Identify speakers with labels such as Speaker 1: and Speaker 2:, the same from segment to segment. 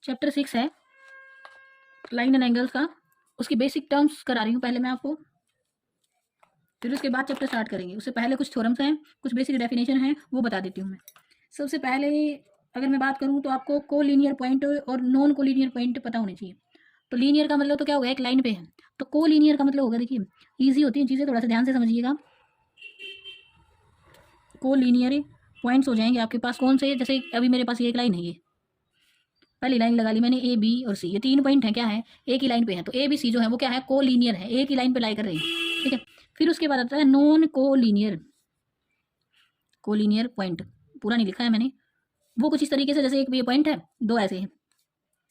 Speaker 1: Chapter 6 है line and angles का, उसकी बेसिक टर्म्स करा रही हूँ पहले मैं आपको, फिर उसके बाद चैप्टर स्टार्ट करेंगे। उससे पहले कुछ थ्योरम्स हैं, कुछ बेसिक डेफिनेशन है, वो बता देती हूँ मैं। सबसे पहले अगर मैं बात करूँ तो आपको कोलिनियर पॉइंट और नॉन कोलिनियर पॉइंट पता होने चाहिए। तो लीनियर का मतलब तो क्या होगा, एक लाइन पे है, तो कोलिनियर का मतलब होगा, देखिए ईजी होती है चीज़ें, थोड़ा सा ध्यान से समझिएगा। कोलिनियर पॉइंट्स हो जाएंगे आपके पास कौन से, जैसे अभी मेरे पास ये एक लाइन है, ये पहली लाइन लगा ली मैंने, ए बी और सी, ये 3 पॉइंट है, क्या है, एक ही लाइन पे है, तो ए बी सी जो है वो क्या है, कोलिनियर है, एक ही लाइन पे लाई कर रही है, ठीक है। फिर उसके बाद आता है नॉन कोलिनियर, कोलिनियर पॉइंट पूरा नहीं लिखा है मैंने, वो कुछ इस तरीके से, जैसे एक ये पॉइंट है, दो ऐसे हैं,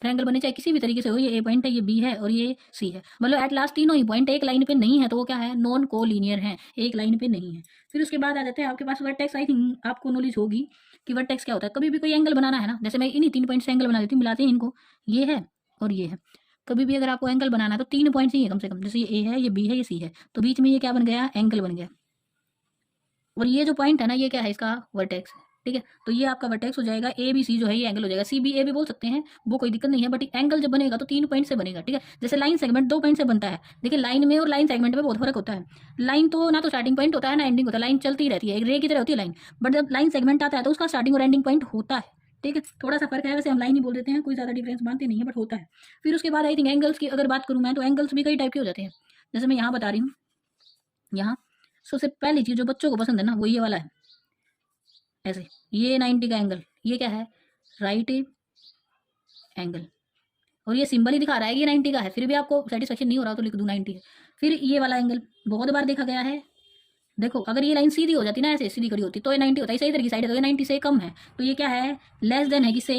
Speaker 1: ट्रायंगल बने चाहे किसी भी तरीके से हो, ये ए पॉइंट है, ये बी है और ये सी है, मतलब एट लास्ट तीनों ही पॉइंट एक लाइन पे नहीं है, तो वो क्या है, नॉन कोलिनियर है, एक लाइन पे नहीं है। फिर उसके बाद आ जाते हैं आपके पास वर्टेक्स। आई थिंक आपको नॉलेज होगी कि वर्टेक्स क्या होता है। कभी भी कोई एंगल बनाना है ना, जैसे मैं इन्हीं 3 पॉइंट से एंगल बना देती हूँ, मिलाते हैं इनको, ये है और ये है। कभी भी अगर आपको एंगल बनाना है तो 3 पॉइंट चाहिए कम से कम, जैसे ये ए है, ये बी है, ये सी है, तो बीच में ये क्या बन गया, एंगल बन गया, और ये जो पॉइंट है ना, ये क्या है, इसका वर्टेक्स है, ठीक है। तो ये आपका वर्टेक्स हो जाएगा, ए बी सी जो है ये एंगल हो जाएगा, सी बी ए भी बोल सकते हैं, वो कोई दिक्कत नहीं है, बट एंगल जब बनेगा तो 3 पॉइंट से बनेगा, ठीक है। जैसे लाइन सेगमेंट 2 पॉइंट से बनता है, देखिए लाइन में और लाइन सेगमेंट में बहुत फर्क होता है। लाइन तो ना तो स्टार्टिंग पॉइंट होता है ना एंडिंग होता है, लाइन चलती रहती है, एक रे की तरह होती है लाइन, बट जब लाइन सेगमेंट आता है तो उसका स्टार्टिंग और एंडिंग पॉइंट होता है, ठीक है। थोड़ा सा फर्क है, वैसे हम लाइन ही बोल देते हैं, कोई ज़्यादा डिफरेंस मानते नहीं है, बट होता है। फिर उसके बाद आई थिंक एंगल्स की अगर बात करूँ मैं, तो एंगल्स भी कई टाइप के हो जाते हैं, जैसे मैं यहाँ बता रही हूँ। यहाँ सबसे पहली चीज़ जो बच्चों को पसंद है ना, वो ये वाला है, ऐसे ये 90 का एंगल, ये क्या है, राइट एंगल, और ये सिंबल ही दिखा रहा है कि ये 90 का है, फिर भी आपको सेटिस्फेक्शन नहीं हो रहा तो लिख दूँ 90 है। फिर ये वाला एंगल बहुत बार देखा गया है, देखो अगर ये लाइन सीधी हो जाती ना, ऐसे सीधी खड़ी होती तो ये 90 होता है, सही तरह की साइड है, तो ये 90 से कम है, तो ये क्या है, लेस देन है कि से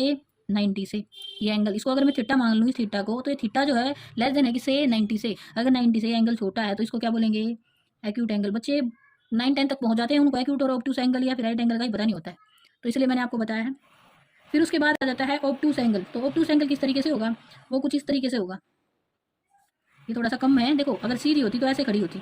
Speaker 1: 90 से, ये एंगल, इसको अगर मैं थीटा मान लूँ इस थीटा को, तो ये थीटा जो है लेस देन है कि से 90 से, अगर 90 से एंगल छोटा है तो इसको क्या बोलेंगे, एक्यूट एंगल। बच्चे 9-10 तक पहुंच जाते हैं, उनको एक्यूट और ऑब्टूस एंगल या फिर राइट एंगल का ही पता नहीं होता है, तो इसलिए मैंने आपको बताया है। फिर उसके बाद आ जाता है ऑब्टूस एंगल। तो ऑब्टूस एंगल किस तरीके से होगा, वो कुछ इस तरीके से होगा, ये थोड़ा सा कम है, देखो अगर सीधी होती तो ऐसे खड़ी होती,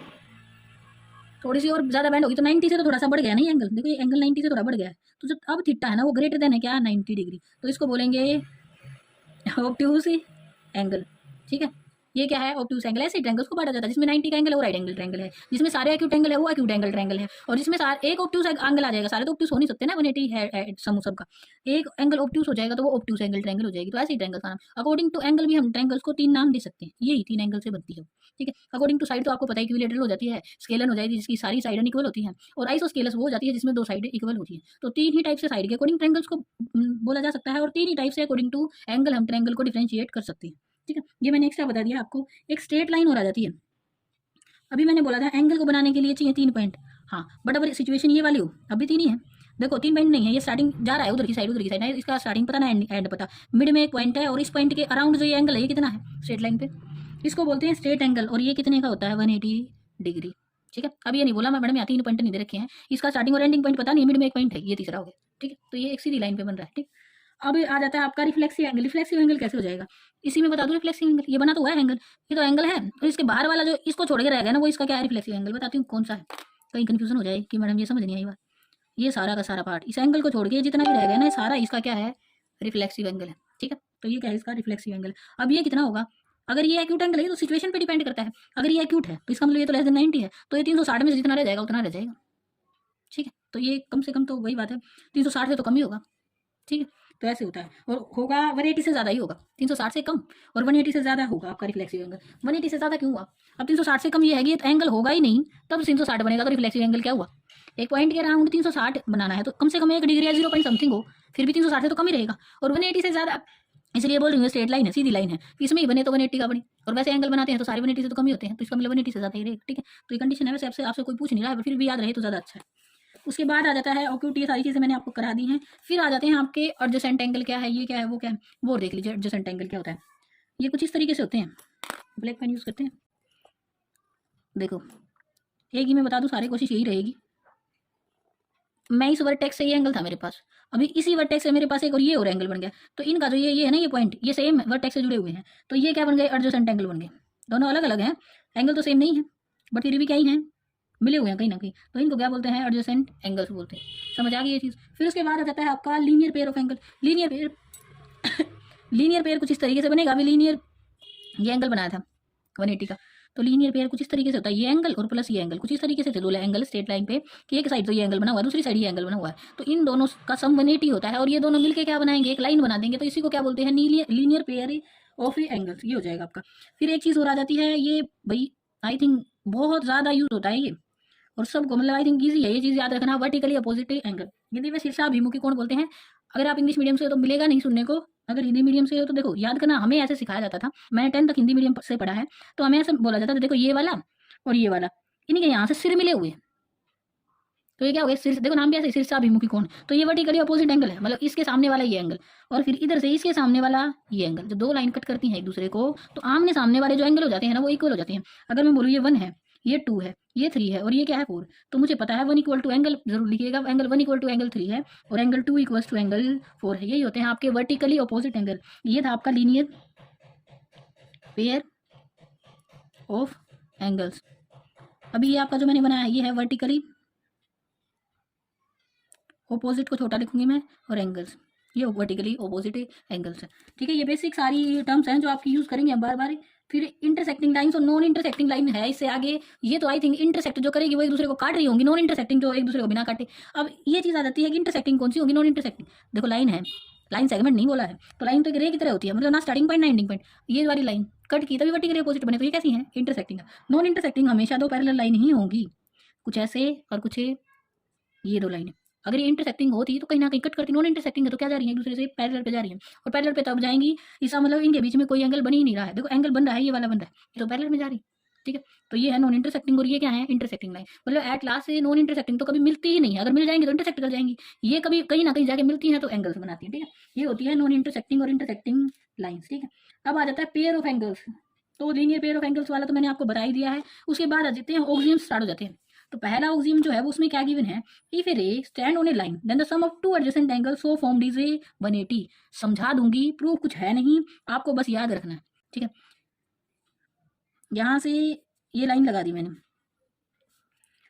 Speaker 1: थोड़ी सी और ज़्यादा बैंड होगी तो 90 से तो थोड़ा सा बढ़ गया नहीं एंगल, देखो ये एंगल 90 से थोड़ा बढ़ गया है, तो जो अब थीटा है ना वो ग्रेटर देन है क्या, 90 डिग्री, तो इसको बोलेंगे ऑब्टूस एंगल, ठीक है। ये क्या है, ऑब्टूस एंगल। ऐसे ट्रायंगल्स को बांटा जाता है, जिसमें 90 का एंगल है वो राइट एंगल ट्रायंगल है, जिसमें सारे एक्यूट एंगल है वो एक्यूट एंगल ट्रायंगल है, और जिसमें सारे एक ऑब्टूस एंगल आ जाएगा, सारे तो ऑब्टूस हो नहीं सकते ना, 180 है समूह सबका, एक एंगल ऑब्टूस हो जाएगा तो वो ऑब्टूस एंगल ट्रायंगल हो जाएगी। तो ऐसे ही ट्रायंगल का नाम, अकॉर्डिंग टू एंगल भी हम ट्रायंगल्स को 3 नाम दे सकते हैं, यही 3 एंगल से बनती है, ठीक है। अकॉर्डिंग टू साइड तो आपको पता है इक्विलेटरल हो जाती है, स्केलर हो जाएगी जिसकी सारी साइड इक्वल होती हैं, और आइसोस्केलस वो हो जाती है जिसमें 2 साइड इक्वल होती है। तो 3 ही टाइप से साइड के अकॉर्डिंग ट्रायंगल्स को बोला जा सकता है, और 3 ही टाइप से अकॉर्डिंग टू एंगल हम ट्रायंगल को डिफरेंशिएट कर सकते हैं, ठीक है। ये मैंने एक्स्ट्रा बता दिया आपको। एक स्ट्रेट लाइन और आ जाती है, अभी मैंने बोला था एंगल को बनाने के लिए चाहिए 3 पॉइंट, हाँ, बट अगर सिचुएशन ये वाली हो, अभी 3 ही है, देखो 3 पॉइंट नहीं है, ये स्टार्टिंग जा रहा है उधर की साइड, उधर की साइड है, इसका स्टार्टिंग पता ना एंड पता, मिड में एक पॉइंट है, और इस पॉइंट के अराउंड जो ये एंगल है ये कितना है स्ट्रेट लाइन पे, इसको बोलते हैं स्ट्रेट एंगल, और ये कितने का होता है, 180 डिग्री, ठीक है। अब ये नहीं बोला मैं मैडम, यहाँ 3 पॉइंट नहीं दे रखे हैं, इसका स्टार्टिंग और एंडिंग पॉइंट पता नहीं, मिड में एक पॉइंट है, ये तीसरा हो गया, ठीक है। तो ये एक सीधी लाइन पे बन रहा है, ठीक। अब आ जाता है आपका रिफ्लेक्सिव एंगल। रिफ्लेक्सिव एंगल कैसे हो जाएगा, इसी में बता दूं रिफ्लेक्सिव एंगल, ये बना तो हुआ है एंगल, ये तो एंगल है, और इसके बाहर वाला जो इसको छोड़ के रह गया ना, वो इसका क्या है, रिफ्लेक्सिव एंगल। बताती हूँ कौन सा है, कहीं कंफ्यूजन हो जाए कि मैडम ये समझ नहीं आई बात, ये सारा का सारा पार्ट इस एंगल को छोड़ के जितना भी रह गया ना, सारा इसका क्या है, रिफ्लेक्सिव एंगल है, ठीक है। तो ये क्या है, इसका रिफ्लेक्सिव एंगल। अब ये कितना होगा, अगर ये एक्यूट एंगल है तो सिचुएशन पे डिपेंड करता है, अगर ये एक्यूट है तो इसका मतलब ये तो लेस देन 90 है, तो ये 360 में से जितना रह जाएगा उतना रह जाएगा, ठीक है। तो ये कम से कम तो वही बात है, 360 से तो कम ही होगा, ठीक है। तो ऐसे होता है, और होगा 180 से ज़्यादा ही होगा, 360 से कम और 180 से ज़्यादा होगा आपका रिफ्लेक्सिव एंगल। 180 से ज़्यादा क्यों हुआ, अब 360 से कम ये है कि तो एंगल होगा ही नहीं, तब 360 बनेगा, तो रिफ्लेक्सिव एंगल क्या हुआ, एक पॉइंट के अराउंड 360 बनाना है तो कम से कम 1 डिग्री या 0 पॉइंट समथिंग हो, फिर भी 360 से तो कम ही रहेगा, और 180 से ज़्यादा, इसलिए बोल रही हूँ स्ट्रेट लाइन है, सीधी लाइन है, इसमें ही बने तो 180 का बने, और वैसे एंगल बनाते हैं तो सारे 180 से तो कम ही होते हैं, तो इसका मतलब 180 से ज़्यादा ही रहेगा, ठीक है। तो ये कंडीशन है, वैसे आपसे आपसे कोई पूछ नहीं रहा है, फिर भी याद रहे तो ज़्यादा अच्छा है। उसके बाद आ जाता है ऑक्यूट, ये सारी चीज़ें मैंने आपको करा दी हैं। फिर आ जाते हैं आपके एडजेसेंट एंगल क्या है, ये क्या है, वो क्या है, वो देख लीजिए एडजेसेंट एंगल क्या होता है। ये कुछ इस तरीके से होते हैं, ब्लैक पेन यूज़ करते हैं, देखो एक ही मैं बता दूं, सारी कोशिश यही रहेगी। मैं इस वर्टेक्स से ये एंगल था मेरे पास, अभी इसी वर्टेक्स से मेरे पास एक और एंगल बन गया, तो इनका जो ये है ना, ये पॉइंट ये सेम वर्टेक्स से जुड़े हुए हैं, तो ये क्या बन गए, एडजेसेंट एंगल बन गए। दोनों अलग अलग हैं, एंगल तो सेम नहीं है, बट फिर भी क्या ही है, मिले हुए हैं कहीं ना कहीं, तो इनको क्या बोलते हैं, एडजेसेंट एंगल्स बोलते हैं। समझ आ गई ये चीज़। फिर उसके बाद आ जाता है आपका linear pair of angle. Linear pair linear pair कुछ इस तरीके से बनेगा। अभी लीनियर ये एंगल बनाया था 180 का, तो लीनियर पेयर कुछ इस तरीके से होता है, ये एंगल और प्लस ये एंगल कुछ इस तरीके से थे, दो एंगल स्ट्रेट लाइन पे कि एक साइड तो ये एंगल बना हुआ है, दूसरी साइड ये एंगल बना हुआ है, तो इन दोनों का सम 180 होता है और ये दोनों मिलके क्या बनाएंगे, एक लाइन बना देंगे। तो इसी को क्या बोलते हैं, लीनियर पेयर ऑफ एंगल्स, ये हो जाएगा आपका। फिर एक चीज़ और आ जाती है, ये भाई आई थिंक बहुत ज़्यादा यूज होता है ये, और सबको मतलब आई थिंक ईजी है ये चीज़ याद रखना, वर्टिकली अपोजिट एंगल, यदि वे शीर्षाभिमुखी कोण बोलते हैं। अगर आप इंग्लिश मीडियम से हो तो मिलेगा नहीं सुनने को, अगर हिंदी मीडियम से हो तो देखो याद करना, हमें ऐसे सिखाया जाता था, मैंने 10 तक हिंदी मीडियम से पढ़ा है, तो हमें ऐसे बोला जाता था, देखो ये वाला और ये वाला, इनके यहाँ से सिर मिले हुए, तो ये क्या हो गया, सिर, देखो नाम भी ऐसे शीर्षाभिमुखी कोण, तो ये वर्टिकली अपोजिट एंगल है, मतलब इसके सामने वाला ये एंगल और फिर इधर से इसके सामने वाला ये एंगल, जब दो लाइन कट करती हैं एक दूसरे को तो आमने सामने वाले जो एंगल हो जाते हैं ना वो इक्वल हो जाते हैं। अगर मैं बोलूँ ये 1 है, ये 2 है, ये 3 है और ये क्या है 4, तो मुझे पता है 1 इक्वल टू एंगल जरूर लिखिएगा, एंगल 1 इक्वल टू एंगल 3 है और एंगल 2 इक्वल टू एंगल 4 है। यही होते हैं आपके वर्टिकली अपोजिट एंगल। ये था आपका लीनियर पेयर ऑफ एंगल्स। अभी ये आपका जो मैंने बनाया ये है वर्टिकली ऑपोजिट को छोटा लिखूंगी मैं और एंगल्स, ये वर्टिकली ऑपोजिट एंगल्स है। ठीक है, ये बेसिक सारी टर्म्स हैं जो आपकी यूज करेंगे हम बार बार। फिर इंटरसेक्टिंग लाइन्स और नॉन इंटरसेक्टिंग लाइन है इससे आगे, ये तो आई थिंक इंटरसेक्ट जो करेगी वो एक दूसरे को काट रही होंगी, नॉन इंटरसेक्टिंग जो एक दूसरे को बिना काटे। अब ये चीज़ आ जाती है कि इंटरसेक्टिंग कौन सी होगी, नॉन इंटरसेक्टिंग। देखो लाइन है, लाइन सेगमेंट नहीं बोला है, तो लाइन तो एक रे की तरह होती है, मतलब ना स्टार्टिंग पॉइंट ना एंडिंग पॉइंट, ये वाली लाइन कट की तभी वर्टिकली अपोजिट बने, तो ये कैसी है, इंटरसेक्टिंग है। नॉन इंटरसेक्टिंग हमेशा दो पैरेलल लाइन ही होंगी, कुछ ऐसे और कुछ ये दो लाइनें। अगर ये इंटरसेक्टिंग होती तो कहीं ना कहीं कट करती, नॉन इंटरसेक्टिंग है तो क्या जा रही है, एक दूसरे से पैरेलल पे जा रही है, और पैरेलल पे तब जाएंगी, इसका मतलब इनके बीच में कोई एंगल बन ही नहीं रहा है। देखो एंगल बन रहा है, ये वाला बन रहा है, ये तो पैरेलल में जा रही है। ठीक है, तो ये है नॉन इंटरसेक्टिंग और ये क्या है, इंटरसेक्टिंग लाइन। मतलब एट लास्ट से नॉन इंटरसेक्टिंग तो कभी मिलती ही नहीं है, अगर मिल जाएंगी तो इंटरसेक्ट कर जाएंगी, ये कभी कहीं ना कहीं जाके मिलती है तो एंगल्स बनाती है। ठीक है, ये होती है नॉन इंटरसेक्टिंग और इंटरसेक्टिंग लाइन्स। ठीक है, अब आ जाता है पेयर ऑफ एंगल्स। तो लीनियर पेयर ऑफ एंगल्स वाला तो मैंने आपको बता ही दिया है। उसके बाद आ जाते हैं ऑक्सियम स्टार्ट हो जाते हैं। तो पहला ऑक्सियम जो है वो उसमें क्या गिवन है, if a ray stand on a line then the sum of two adjacent angles so formed is a 180। समझा दूंगी, प्रूफ कुछ है नहीं, आपको बस याद रखना है। ठीक है, यहां से ये लाइन लगा दी मैंने,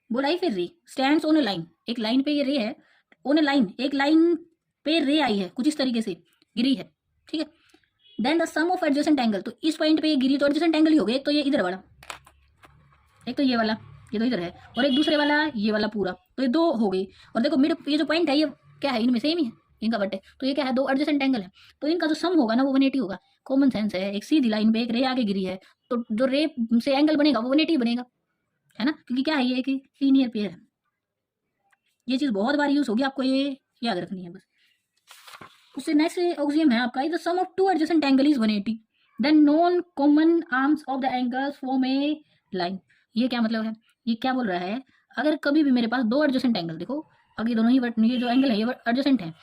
Speaker 1: बोला ही फिर रे स्टैंड्स ऑन ए लाइन, एक लाइन पे ये रे है, ऑन ए लाइन एक लाइन पे रे आई है, कुछ इस तरीके से गिरी है। ठीक है, then the sum of adjacent angle, तो इस पॉइंट पे ये गिरी तो एडजेसेंट एंगल ही हो गया, एक तो ये इधर वाला, एक तो ये वाला, ये तो इधर है, और एक दूसरे वाला ये वाला पूरा, तो ये दो हो गई। और देखो मिड ये जो पॉइंट है ये क्या है, इनमें सेम ही है इनका बट है, तो ये क्या है, दो एडजेसेंट एंगल है, तो इनका जो सम होगा ना वो 180 होगा। कॉमन सेंस है, एक सीधी लाइन पे एक रे आगे गिरी है, तो जो रे से एंगल बनेगा वो 180 बनेगा, है ना, क्योंकि क्या है ये एक लीनियर पेयर है। ये चीज़ बहुत बार यूज होगी, आपको ये याद रखनी है बस। उससे नेक्स्ट ऑक्सियम है आपका, the sum of two adjacent angle is 180 then non common arms of the angles form a line. ये क्या मतलब है, ये क्या बोल रहा है, अगर कभी भी मेरे पास दो एडजेसेंट एंगल, देखो अगर ये दोनों ही ये जो एंगल है ये एडजेसेंट है,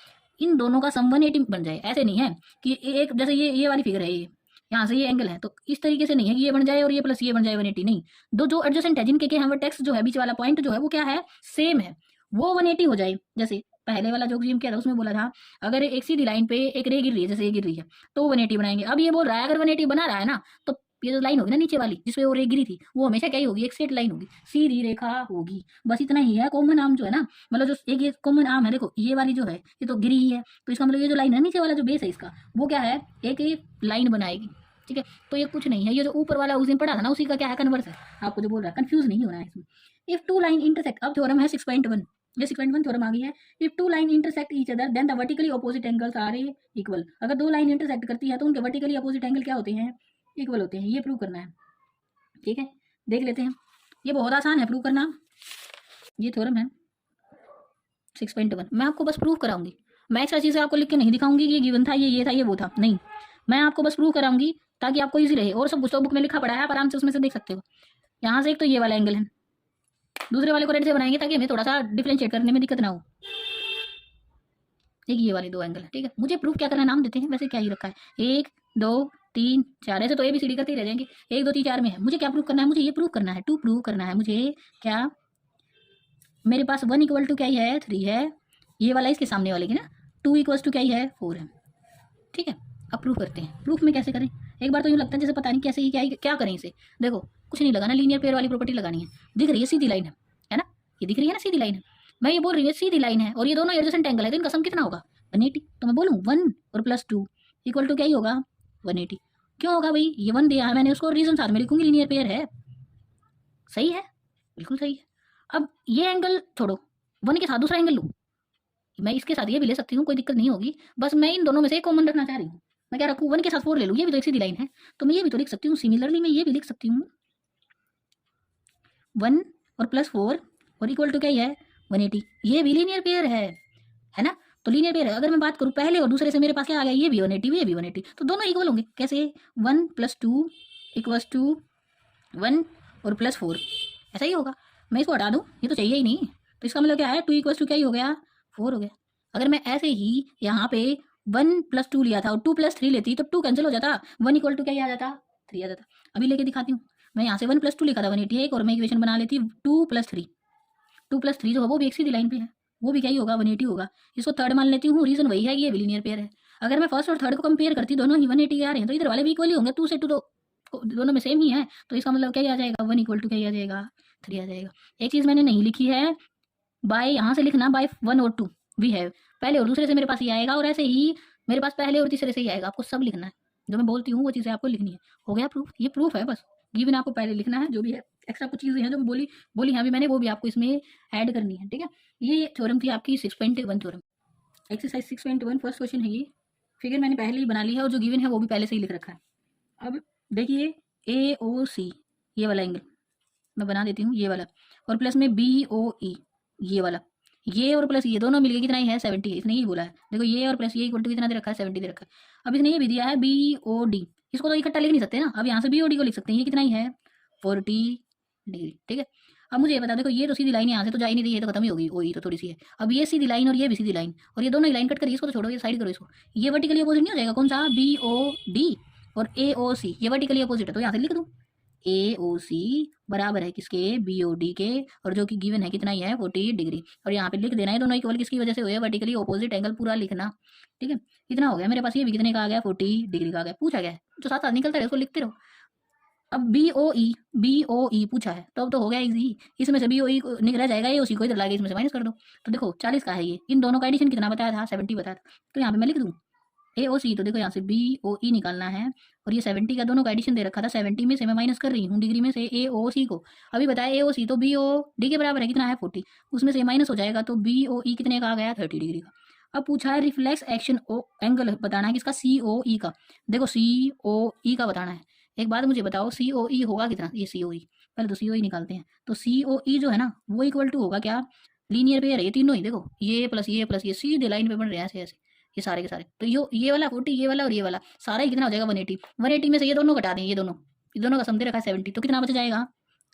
Speaker 1: इन दोनों का सम 180 बन जाए, ऐसे नहीं है कि एक जैसे ये वाली फिगर है, ये यहाँ से ये एंगल है, तो इस तरीके से नहीं है कि ये बन जाए और ये प्लस ये बन जाए 180, नहीं, दो जो एडजेसेंट है जिनके यहाँ टेक्स्ट जो है बीच वाला पॉइंट जो है वो क्या है, सेम है, वो 180 हो जाए। जैसे पहले वाला जो ऑक्सियम किया था उसमें बोला था अगर एक सीधी लाइन पे एक रे गिर रही है, जैसे ये गिर रही है तो 180 बनाएंगे। अब ये बोल रहा है अगर 180 बना रहा है ना, तो ये जो लाइन होगी ना नीचे वाली जिसपे वो रे गिरी थी वो हमेशा क्या ही होगी, एक स्ट्रेट लाइन होगी, सीधी रेखा होगी। बस इतना ही है कॉमन आर्म जो है ना, मतलब जो एक ये कॉमन आर्म है, देखो ये वाली जो है ये तो गिरी ही है, तो इसका मतलब ये जो लाइन है नीचे वाला जो बेस है इसका वो क्या है, एक लाइन बनाएगी। ठीक है, तो ये कुछ नहीं है, ये जो ऊपर वाला उस दिन पढ़ा था ना उसी का क्या है, कन्वर्स है। आपको जो बोल रहा है कंफ्यूज नहीं होना है इसमें। इफ टू लाइन इंटरसेक्ट, अब थ्योरम है 6.1, ये 6.1 थ्योरम आ गई है। If two line intersect each other then the vertically opposite angles are equal. अगर दो लाइन इंटरसेक्ट करती है तो उनके वर्टिकली ऑपोजिट एंगल क्या होते हैं, इक्वल होते हैं। ये प्रूव करना है। ठीक है, देख लेते हैं, ये बहुत आसान है प्रूव करना। ये थ्योरम है 6.1, मैं आपको बस प्रूव कराऊंगी, मैं एक्स्ट्रा चीज़ें आपको लिख के नहीं दिखाऊंगी कि ये गिवन था, ये था, ये वो था, नहीं, मैं आपको बस प्रूव कराऊंगी ताकि आपको इजी रहे। और सब कुछ तो बुक में लिखा पड़ा है, आप आराम से उसमें से देख सकते हो। यहाँ से एक तो ये वाला एंगल है, दूसरे वाले को रेड से बनाएंगे ताकि हमें थोड़ा सा डिफरेंशिएट करने में दिक्कत ना हो। एक ये वाले दो एंगल है। ठीक है, मुझे प्रूफ क्या करना है, नाम देते हैं, वैसे क्या ही रखा है, 1 2 3 4, ऐसे तो ABCD करते ही रह जाएंगे, 1 2 3 4 में है। मुझे क्या प्रूफ करना है, मुझे ये प्रूफ करना है, टू प्रूव करना है मुझे क्या, मेरे पास 1 इक्वल टू क्या ही है, 3 है, ये वाला इसके सामने वाले की ना, 2 इक्वल टू क्या ही है, 4 है। ठीक है, अब प्रूफ करते हैं। प्रूफ में कैसे करें, एक बार तो यूँ लगता है जैसे पता नहीं कैसे ही क्या करें इसे। देखो कुछ नहीं लगाना, लीनियर पेयर वाली प्रॉपर्टी लगानी है। दिख रही है सीधी लाइन है ना, ये दिख रही है ना सीधी लाइन है, मैं ये बोल रही हूँ सीधी लाइन है और ये दोनों एडजेसेंट एंगल है, तो इनका सम कितना होगा 180। तो मैं बोलूँ 1 और +2 इक्वल टू क्या ही होगा 180। क्यों होगा भाई, ये 1 दिया है मैंने उसको, रीजन साथ में लिखूंगी, लीनियर पेयर है। सही है, बिल्कुल सही है। अब ये एंगल छोड़ो, 1 के साथ दूसरा एंगल लूँ, मैं इसके साथ ये भी ले सकती हूँ, कोई दिक्कत नहीं होगी। बस मैं इन दोनों में से एक कॉमन रखना चाह रही हूँ। मैं क्या रखूँ, 1 के साथ 4 ले लूँ, ये भी तो एक सीधी लाइन है, तो मैं ये भी तो लिख सकती हूँ। सिमिलरली मैं ये भी लिख सकती हूँ 1 और +4 और इक्वल टू क्या ही है 180। ये भी लीनियर पेयर है ना। तो लीनियर पेयर है। अगर मैं बात करूँ पहले और दूसरे से, मेरे पास क्या आ गया, ये भी 180, ये भी 180, तो दोनों इक्वल होंगे। कैसे, 1 + 2 इक्वल्स टू 1 और +4, ऐसा ही होगा। मैं इसको हटा दूँ, ये तो चाहिए ही नहीं, तो इसका मतलब क्या है, 2 इक्वल्स टू क्या ही हो गया 4 हो गया। अगर मैं ऐसे ही यहाँ पे 1 + 2 लिया था और 2 + 3 लेती तो 2 कैंसिल हो जाता, 1 इक्वल टू क्या ही आ जाता 3 आ जाता। अभी लेके दिखाती हूँ। मैं यहाँ से 1 + 2 लिखा था 180, और मैं इक्वेशन बना लेती 2 + 3। 2 + 3 जो है वो भी एक सीधी लाइन पे है, वो भी क्या ही होगा 180 होगा। इसको थर्ड मान लेती हूँ, रीजन वही है कि ये भी लीनियर पेयर है। अगर मैं फर्स्ट और थर्ड को कंपेयर करती, दोनों ही 180 आ रहे हैं, तो इधर वाले भी इक्वल ही होंगे। 2 से 2 तो दोनों में सेम ही है, तो इसका मतलब क्या ही आ जाएगा, 1 इक्वल टू क्या ही आ जाएगा 3 आ जाएगा। एक चीज़ मैंने नहीं लिखी है, बाय यहाँ से लिखना, बाय 1 और 2 भी है, पहले और दूसरे से मेरे पास ये आएगा, और ऐसे ही मेरे पास पहले और तीसरे से ही आएगा। आपको सब लिखना है, जो मैं बोलती हूँ वो चीज़ें आपको लिखनी है। हो गया प्रूफ, ये प्रूफ है बस। गिवन आपको पहले लिखना है, जो भी है एक्स्ट्रा कुछ चीज़ें हैं जो बोली बोली हैं अभी मैंने, वो भी आपको इसमें ऐड करनी है, ठीक है। ये थ्योरम थी आपकी 6.1 थ्योरम, एक्सरसाइज 6.1 फर्स्ट क्वेश्चन है ये। फिगर मैंने पहले ही बना ली है, और जो गिवन है वो भी पहले से ही लिख रखा है। अब देखिए AOC, ये वाला एंगल मैं बना देती हूँ, ये वाला, और प्लस में BOE, ये वाला, ये और प्लस ये दोनों मिलके कितना ही है 70। इसने यही बोला है, देखो ये और प्लस ये इक्वल टू कितना दे रखा है 70 दे रखा है। अब इसने ये भी दिया है BOD, इसको तो इकट्ठा लिख नहीं सकते ना, अब यहाँ से BOD को लिख सकते हैं, ये कितना ही है 40 डिग्री, ठीक है। अब मुझे ये बता, देखो ये तो सीधी लाइन यहाँ से तो जा ही नहीं रही, ये तो खत्म ही होगी, OE तो थोड़ी सी है। अब ये सीधी लाइन और ये भी सीधी लाइन, और ये दोनों ही लाइन कट करिए, इसको तो छोड़ो, ये साइड करो इसको। ये वर्टिकली अपोजिट नहीं हो जाएगा, कौन सा, BOD और AOC, ये वर्टिकली अपोजिट है, तो यहाँ से लिख दूँ AOC बराबर है किसके, BOD के, और जो कि गिवन है कितना ही है 40 डिग्री, और यहाँ पे लिख देना है दोनों इक्वल किसकी वजह से हुए, वर्टिकली ऑपोजिट एंगल पूरा लिखना, ठीक है। इतना हो गया मेरे पास, ये भी कितने का आ गया 40 डिग्री का आ गया। पूछा गया है जो साथ साथ निकलता है उसको लिखते रहो। अब BOE पूछा है, तो अब तो हो गया इजी, इसमें से BOE रह जाएगा, AOC को इधर लाके इसमें से माइनस कर दो। तो देखो 40 का है ये, इन दोनों का एडिशन कितना बताया था 70 बताया था, तो यहाँ पे मैं लिख दूँ AOC, तो देखो यहाँ से BOE निकालना है, और ये 70 का दोनों का एडिशन दे रखा था, 70 में से मैं माइनस कर रही हूँ डिग्री में से AOC को। अभी बताया AOC तो BOD के बराबर है कितना है 40, उसमें से माइनस हो जाएगा, तो BOE कितने का आ गया 30 डिग्री का। अब पूछा है रिफ्लेक्स एक्शन एंगल बताना है किसका, COE का। देखो COE का बताना है। एक बात मुझे बताओ, COE होगा कितना, ये COE, पहले तो COE निकालते हैं। तो COE जो है ना वो इक्वल टू होगा क्या, लीनियर पेयर है ये तीनों ही, देखो ये प्लस ये सीधे लाइन पे बन रहे हैं ऐसे ऐसे, ये सारे के सारे। तो ये वाला 40, ये वाला और ये वाला सारा ही कितना हो जाएगा 180। 180 में से ये दोनों घटा दें, ये दोनों का सम दे रखा है 70, तो कितना बच जाएगा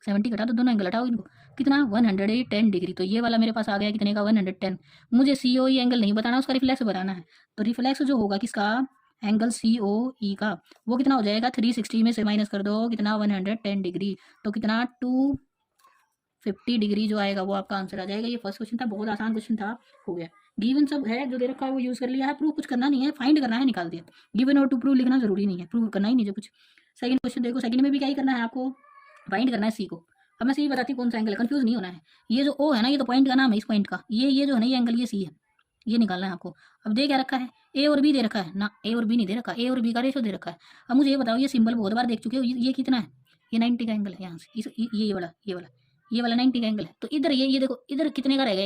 Speaker 1: 70 घटा, तो दोनों एंगल हटाओ इनको, कितना 110 डिग्री। तो ये वाला मेरे पास आ गया कितने का 110। मुझे COE एंगल नहीं बताना, उसका रिफ्लेक्स बताना है। तो रिफ्लेक्स जो होगा किसका, एंगल COE का, वो कितना हो जाएगा 360 में से माइनस कर दो कितना 110 डिग्री, तो कितना 250 डिग्री जो आएगा वो आपका आंसर आ जाएगा। ये फर्स्ट क्वेश्चन था, बहुत आसान क्वेश्चन था, हो गया। गिवन सब है जो दे रखा है वो यूज कर लिया है, प्रूव कुछ करना नहीं है, फाइंड करना है, निकाल दिया। गिवन और टू प्रूव लिखना जरूरी नहीं है, प्रूव करना ही नहीं जो कुछ। सेकंड क्वेश्चन देखो, सेकंड में भी क्या ही करना है आपको, फाइंड करना है C को। अब मैं C बताती हूँ कौन सा एंगल है, कंफ्यूज नहीं होना है। ये जो O है ना, ये तो पॉइंट का नाम है इस पॉइंट का, ये जो है ना ये एंगल, ये C है, ये निकालना है आपको। अब दे क्या रखा है, A और B दे रखा है ना, A और B नहीं दे रखा, A और B का रेशो दे रखा है। अब मुझे ये बताओ, ये सिंबल बहुत बार देख चुके हो, ये कितना है, ये 90 का एंगल है यहाँ से, ये वाला 90 का एंगल है। तो इधर ये देखो, इधर कितने का रहेगा,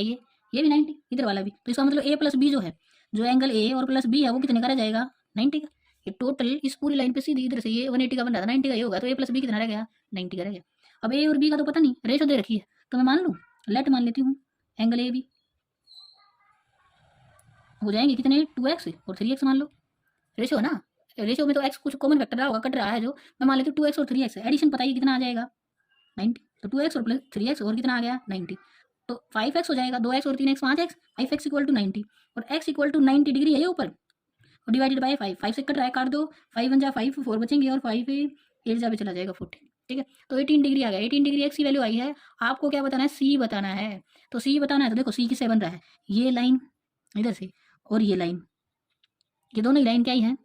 Speaker 1: ये भी 90, इधर वाला भी। तो इसका मतलब A + B जो है, जो एंगल A और प्लस B है वो कितने का रह जाएगा 90 का। ये टोटल इस पूरी लाइन पे सीधी इधर से ये 180 का बन रहा था, 90 का ये होगा, तो A + B कितना रह गया 90 का रह गया। अब A और B का तो पता नहीं, रेशो दे रखी है, तो मैं मान लूँ, लेट मान लेती हूँ, एंगल AB हो जाएंगे कितने 2x और 3x मान लो, रेशो है ना, रेशो में तो x कुछ कॉमन फैक्टर रहा होगा, कट रहा है जो, मैं मान लेती हूँ 2x और 3x, एडिशन बताइए कितना आ जाएगा 90। तो 2x और प्लस 3x और कितना आ गया 90, तो 5x हो जाएगा, 2x और 3x 5x, 5x equal to 90, और x इक्वल टू 90 डिग्री है ये ऊपर, और डिवाइडेड बाय 5, 5 से कट रहा है, काट दो, 5 × 1 = 5, 4 बचेंगे, और 5 8 जा पे चला जाएगा 40, ठीक है। तो 18 डिग्री आ गया, 18 डिग्री x की वैल्यू आई है। आपको क्या बताना है, C बताना है। तो C बताना है, तो देखो C किससे बन रहा है, ये लाइन इधर से और ये लाइन, ये दोनों ही लाइन क्या ही है,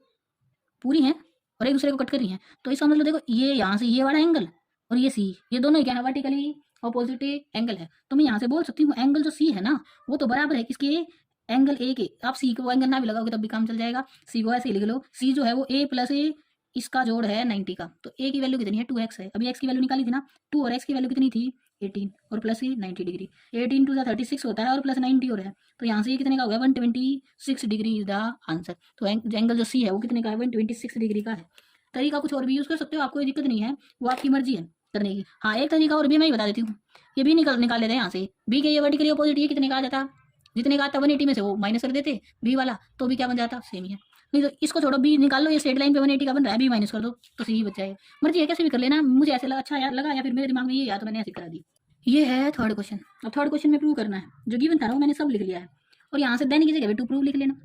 Speaker 1: पूरी हैं और एक दूसरे को कट कर रही हैं। तो इसका मतलब देखो, ये यहाँ से ये वाला एंगल और ये C, ये दोनों ही क्या है, वर्टिकली ऑपोजिट एंगल है। तो मैं यहाँ से बोल सकती हूँ एंगल जो C है ना वो तो बराबर है किसके, एंगल ए के, आप सी को एंगल ना भी लगाओगे तब भी काम चल जाएगा, सी को ऐसे लिख लो, सी जो है वो ए प्लस ए इसका जोड़ है 90 का, तो ए की वैल्यू कितनी है 2x है, अभी x की वैल्यू निकाली थी ना 2 और x की वैल्यू कितनी थी 18 और प्लस 90 डिग्री, 18 टू 36 होता है और प्लस 90 और है, तो यहाँ से ये कितने का हो गया 126 डिग्री इज द आंसर। तो एंगल जो सी है वो कितने का है 126 डिग्री का है। तरीका कुछ और भी यूज़ कर सकते हो, आपको कोई दिक्कत नहीं है, वो आपकी मर्जी है करने की। हाँ एक तरीका और भी मैं ही बता देती हूँ, ये भी निकाल लेते हैं यहाँ से, बी के ये वर्टिकली अपोजिट ये कितने का आ जाता, जितने का आता 180 में से वो माइनस कर देते बी वाला, तो भी क्या बन जाता सेम ही है। नहीं तो इसको छोड़ो, बी निकाल लो, ये स्ट्रेट लाइन पे 180 का बन रहा है, बी माइनस कर दो तो सी बच जाएगा, मर्जी है कैसे भी कर लेना, मुझे ऐसे लगा अच्छा यार लगा या फिर मेरे दिमाग में ये याद तो मैंने ऐसे करा दी। ये है थर्ड क्वेश्चन। अब थर्ड क्वेश्चन में प्रूव करना है, जो गिवन था ना वो मैंने सब लिख लिया है, और यहाँ से देन की जगह पे टू प्रूव लिख लेना।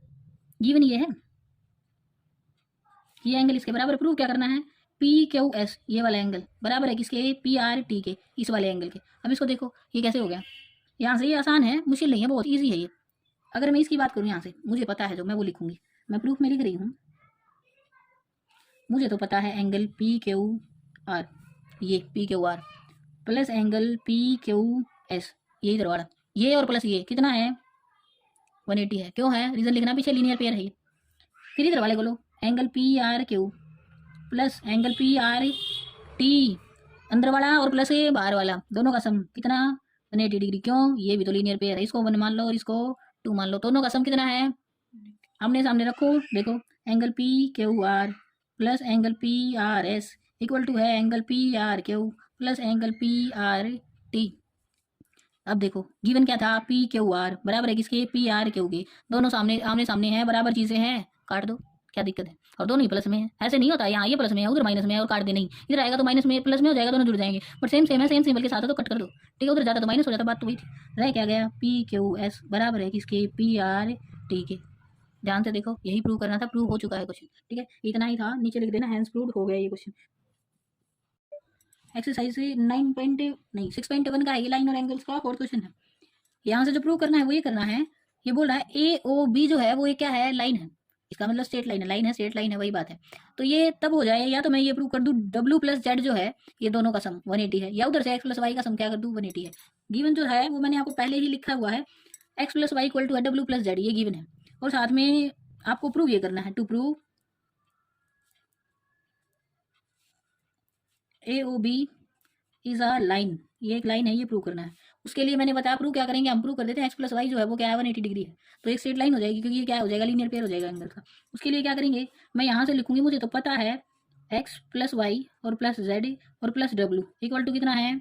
Speaker 1: गिवन ये है, ये एंगल इसके बराबर, प्रूव क्या करना है पी क्यू एस ये वाला एंगल बराबर है किसके पी आर टी के, इस वाले एंगल के। अब इसको देखो ये कैसे हो गया, यहाँ से ये आसान है, मुश्किल नहीं है, बहुत ईजी है ये। अगर मैं इसकी बात करूँ यहाँ से, मुझे पता है जो मैं वो लिखूंगी, मैं प्रूफ में लिख रही हूँ, मुझे तो पता है एंगल पी क्यू आर, ये P Q R plus angle P Q S ये इधर वाला, ये और प्लस ये कितना है 180 है, क्यों है रीजन लिखना, पीछे लीनियर पेयर है ये। फिर इधर वाले को लो, angle P R Q plus angle P R T, अंदर वाला और प्लस ये बाहर वाला, दोनों का सम कितना 180 डिग्री, क्यों ये भी तो लीनियर पेयर है, इसको 1 मान लो और इसको 2 मान लो, दोनों का सम कितना है आमने सामने रखो, देखो angle P Q R plus angle P R S equal to है angle P R Q plus angle P R T. अब देखो गिवन क्या था पी क्यू आर बराबर है किसके पी आर क्यू के, दोनों सामने आमने सामने है, बराबर चीजें हैं, काट दो क्या दिक्कत है, और दोनों ही प्लस में है, ऐसे नहीं होता यहाँ ये प्लस में है उधर माइनस में है और काट दे, नहीं इधर आएगा तो माइनस में प्लस में हो जाएगा, दोनों जुड़ जाएंगे, बट सेम सेम है, सेम सिंबल के साथ है तो कट कर दो, ठीक है, उधर जाता तो माइनस हो जाता, बात तो वही थी। रह क्या गया पी क्यू एस बराबर है किसके पी आर टी के, ध्यान से देखो यही प्रूव करना था, प्रूव हो चुका है क्वेश्चन, ठीक है इतना ही था, नीचे लिख देना हैंस प्रूव्ड हो गया ये क्वेश्चन। एक्सरसाइज 6.1 का है, ये लाइन और एंगल्स का फोर्थ क्वेश्चन है। यहाँ से जो प्रूव करना है वो ये करना है, ये बोल रहा है ए ओ बी जो है वो ये क्या है लाइन है, इसका मतलब स्ट्रेट लाइन है, लाइन है स्ट्रेट लाइन है वही बात है। तो ये तब हो जाए या तो मैं ये प्रूव कर दूं डब्ल्यू प्लस जेड जो है ये दोनों का सम 180 है, या उधर से एक्स प्लस वाई का सम क्या कर दूं 180 है। गिवन जो है वो मैंने आपको पहले ही लिखा हुआ है, x plus Y equal to है डब्ल्यू प्लस जेड, ये गिवन है, और साथ में आपको प्रूव ये करना है, to prove A O B is a line, ये एक लाइन है, ये प्रूव करना है। उसके लिए मैंने बताया प्रूव क्या करेंगे, हम प्रूव कर देते हैं एक्स प्लस वाई जो है वो क्या है 180 डिग्री है, तो एक स्ट्रेट लाइन हो जाएगी क्योंकि ये क्या हो जाएगा लीनियर पेयर हो जाएगा एंगल का। उसके लिए क्या करेंगे, मैं यहाँ से लिखूंगी, मुझे तो पता है एक्स प्लस वाई और प्लस जेड और प्लस डब्ल्यू इक्वल टू कितना है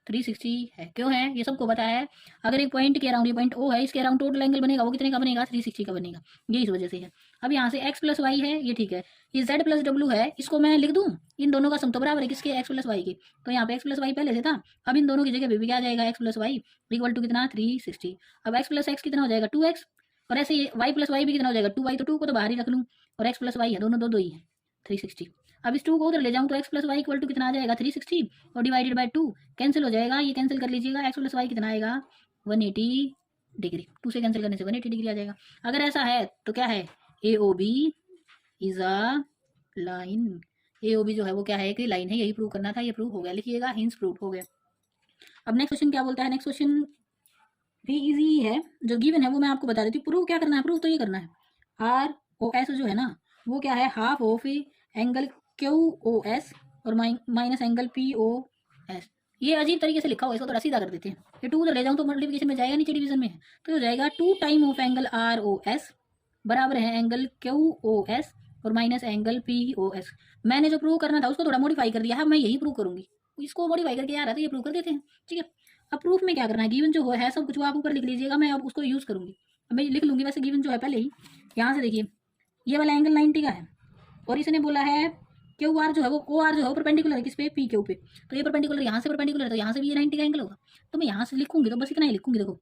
Speaker 1: 360 है, क्यों है ये सबको पता है, अगर एक पॉइंट के अराउंड ये पॉइंट ओ है इसके अराउंड टोटल एंगल बनेगा वो कितने का बनेगा 360 का बनेगा, ये इस वजह से है। अब यहाँ से एक्स प्लस वाई है ये ठीक है, ये जेड प्लस डब्ल्यू है इसको मैं लिख दूँ, इन दोनों का सम तो बराबर है किसके एक्स प्लस वाई के, तो यहाँ पे एक्स प्लस वाई पहले से था, अब इन दोनों की जगह पे भी क्या आ जाएगा x plus Y equal to कितना 360। अब एक्स प्लस एक्स कितना हो जाएगा 2x, और ऐसे ही वाई प्लस वाई भी कितना हो जाएगा 2y, तो 2 को तो बाहर ही रख लूँ और एक्स प्लस वाई है दोनों दो दो ही है 360। अब इस 2 को उधर ले जाऊँ तो x plus Y equal to कितना आ जाएगा 360 और डिवाइडेड बाय 2 कैंसिल हो जाएगा, ये कैंसिल कर लीजिएगा, एक्स प्लस वाई कितना आएगा 180 डिग्री, 2 से कैंसिल करने से 180 डिग्री आ जाएगा। अगर ऐसा है तो क्या है A O B is a line, A O B जो है वो क्या है कि लाइन है, यही प्रूव करना था, ये प्रूव हो गया, लिखिएगा हिंस प्रूव हो गया। अब नेक्स्ट क्वेश्चन क्या बोलता है, नेक्स्ट क्वेश्चन भी इजी है, जो गिवन है वो मैं आपको बता देती हूँ। प्रूव क्या करना है, प्रूव तो ये करना है आर ओ एस जो है ना वो क्या है half of angle Q O S और minus angle P O S. ये अजीब तरीके से लिखा हुआ है, इसको थोड़ा सीधा कर देते हैं, ये 2 उधर ले जाऊँ तो मल्टीप्लिकेशन में जाएगा, नीचे डिवीजन में है तो हो जाएगा 2 time of angle R O S बराबर है एंगल क्यू ओ एस और minus angle P O S. मैंने जो प्रूव करना था उसको थोड़ा मॉडिफाई कर दिया है, मैं यही प्रूव करूंगी, इसको मॉडिफाई करके आ रहा था ये प्रूव कर देते हैं, ठीक है। अब प्रूफ में क्या करना है, गिवन जो है सब कुछ वो आप ऊपर लिख लीजिएगा, मैं अब उसको यूज़ करूंगी, अब मैं लिख लूंगी वैसे गिवन जो है पहले ही। यहाँ से देखिए ये वाला एंगल 90 का है और इसने बोला है क्यू आर जो है वो ओ आर जो है वो परपेंडिकुलर है किस पे पी क्यू पे, तो ये परपेंडिकुलर यहाँ से परपेंडिकुलर है तो यहाँ से भी ये 90 का एंगल होगा, तो मैं यहाँ से लिखूंगी तो बस इतना ही लिखूंगी। देखो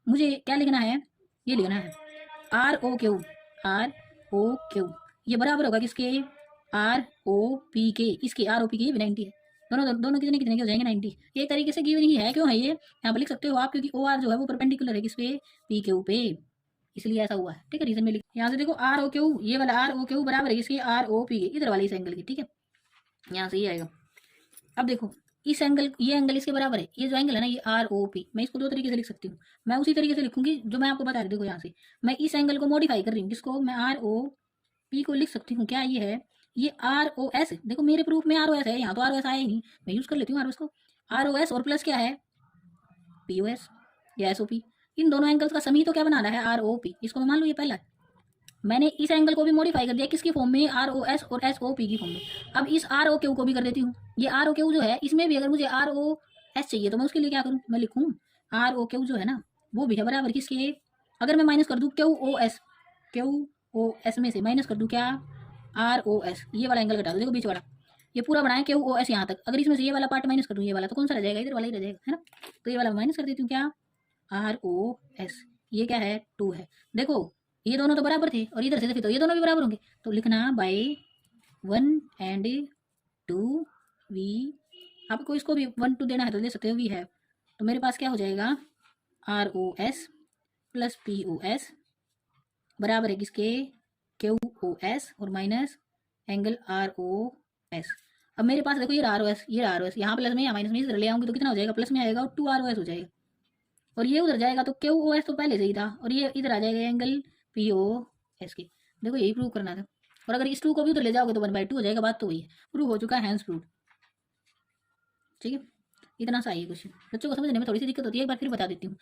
Speaker 1: मुझे क्या लिखना है, ये लिखना है आर ओ क्यू ये बराबर होगा किसके आर ओ पी के, इसके आर ओ पी के ये भी 90 है, दोनों दोनों कितने कितने के हो जाएंगे 90। एक तरीके से गिवन ही है, क्यों है ये यहाँ पर लिख सकते हो आप, क्योंकि ओ आर जो है वो परपेंडिकुलर है किस पे पी क्यू पे, इसलिए ऐसा हुआ है, ठीक है। रीजन में लिख यहाँ से देखो आर ओ क्यू ये वाला आर ओ क्यू बराबर है इसके आर ओ पी के इधर वाले इस एंगल की, ठीक है, यहाँ से ये आएगा। अब देखो इस एंगल, ये एंगल इसके बराबर है, ये जो एंगल है ना ये आर ओ पी, मैं इसको दो तरीके से लिख सकती हूँ। मैं उसी तरीके से लिखूंगी जो मैं आपको बता रही, देखो यहाँ से मैं इस एंगल को मॉडिफाई कर रही हूँ, किसको, मैं आर ओ पी को लिख सकती हूँ, क्या ये है, ये आर ओ एस, देखो मेरे प्रूफ में आर ओ एस है, यहाँ तो आर ओ एस आया ही नहीं, मैं यूज कर लेती हूँ आर ओ एस को, आर ओ एस और प्लस क्या है पी ओ एस या एस ओ पी, इन दोनों एंगल्स का समी तो क्या बनाना है आर ओ पी, इसको मैं मान लूँ ये पहला है। मैंने इस एंगल को भी मॉडिफाई कर दिया, किसकी फॉर्म में, आर ओ एस और एस ओ पी की फॉर्म में। अब इस आर ओ क्यू को भी कर देती हूँ, ये आर ओ क्यू जो है इसमें भी अगर मुझे आर ओ एस चाहिए तो मैं उसके लिए क्या करूँ, मैं लिखूँ आर ओ क्यू जो है ना वो भी है बराबर किसके, अगर मैं माइनस कर दूँ क्यू ओ एस में से माइनस कर दूँ क्या आर ओ एस, ये वाला एंगल घटा दो, देखो बीच वाला ये पूरा बनाए क्यू ओ एस यहाँ तक, अगर इसमें से ये वाला पार्ट माइनस कर दूँ ये वाला तो कौन सा रह जाएगा, इधर वाला ही रह जाएगा है ना, तो ये वाला माइनस कर देती हूँ क्या आर ओ एस, ये क्या है 2 है। देखो ये दोनों तो बराबर थे और इधर से देखिए तो ये दोनों भी बराबर होंगे, तो लिखना बाय 1 एंड 2 वी, आपको इसको भी 1 2 देना है तो दे सकते हो, वी है, तो मेरे पास क्या हो जाएगा R O S plus P O S बराबर है किसके क्यू ओ एस और minus angle R O S. अब मेरे पास देखो ये आर ओ एस, ये आर ओ एस, यहाँ प्लस में या माइनस में इधर ले आऊंगी तो कितना हो जाएगा, प्लस में आएगा और 2 आर ओ एस हो जाएगा, और ये उधर जाएगा तो क्यू ओ एस तो पहले से ही था, और ये इधर आ जाएगा एंगल पी ओ एस की, देखो यही प्रूव करना था, और अगर इस 2 को भी उधर ले जाओगे तो 1/2 हो जाएगा, बात तो वही है, प्रूव हो चुका है, हैंस प्रूव। ठीक है, इतना सा है क्वेश्चन, बच्चों को समझने में थोड़ी सी दिक्कत होती है, एक बार फिर बता देती हूँ।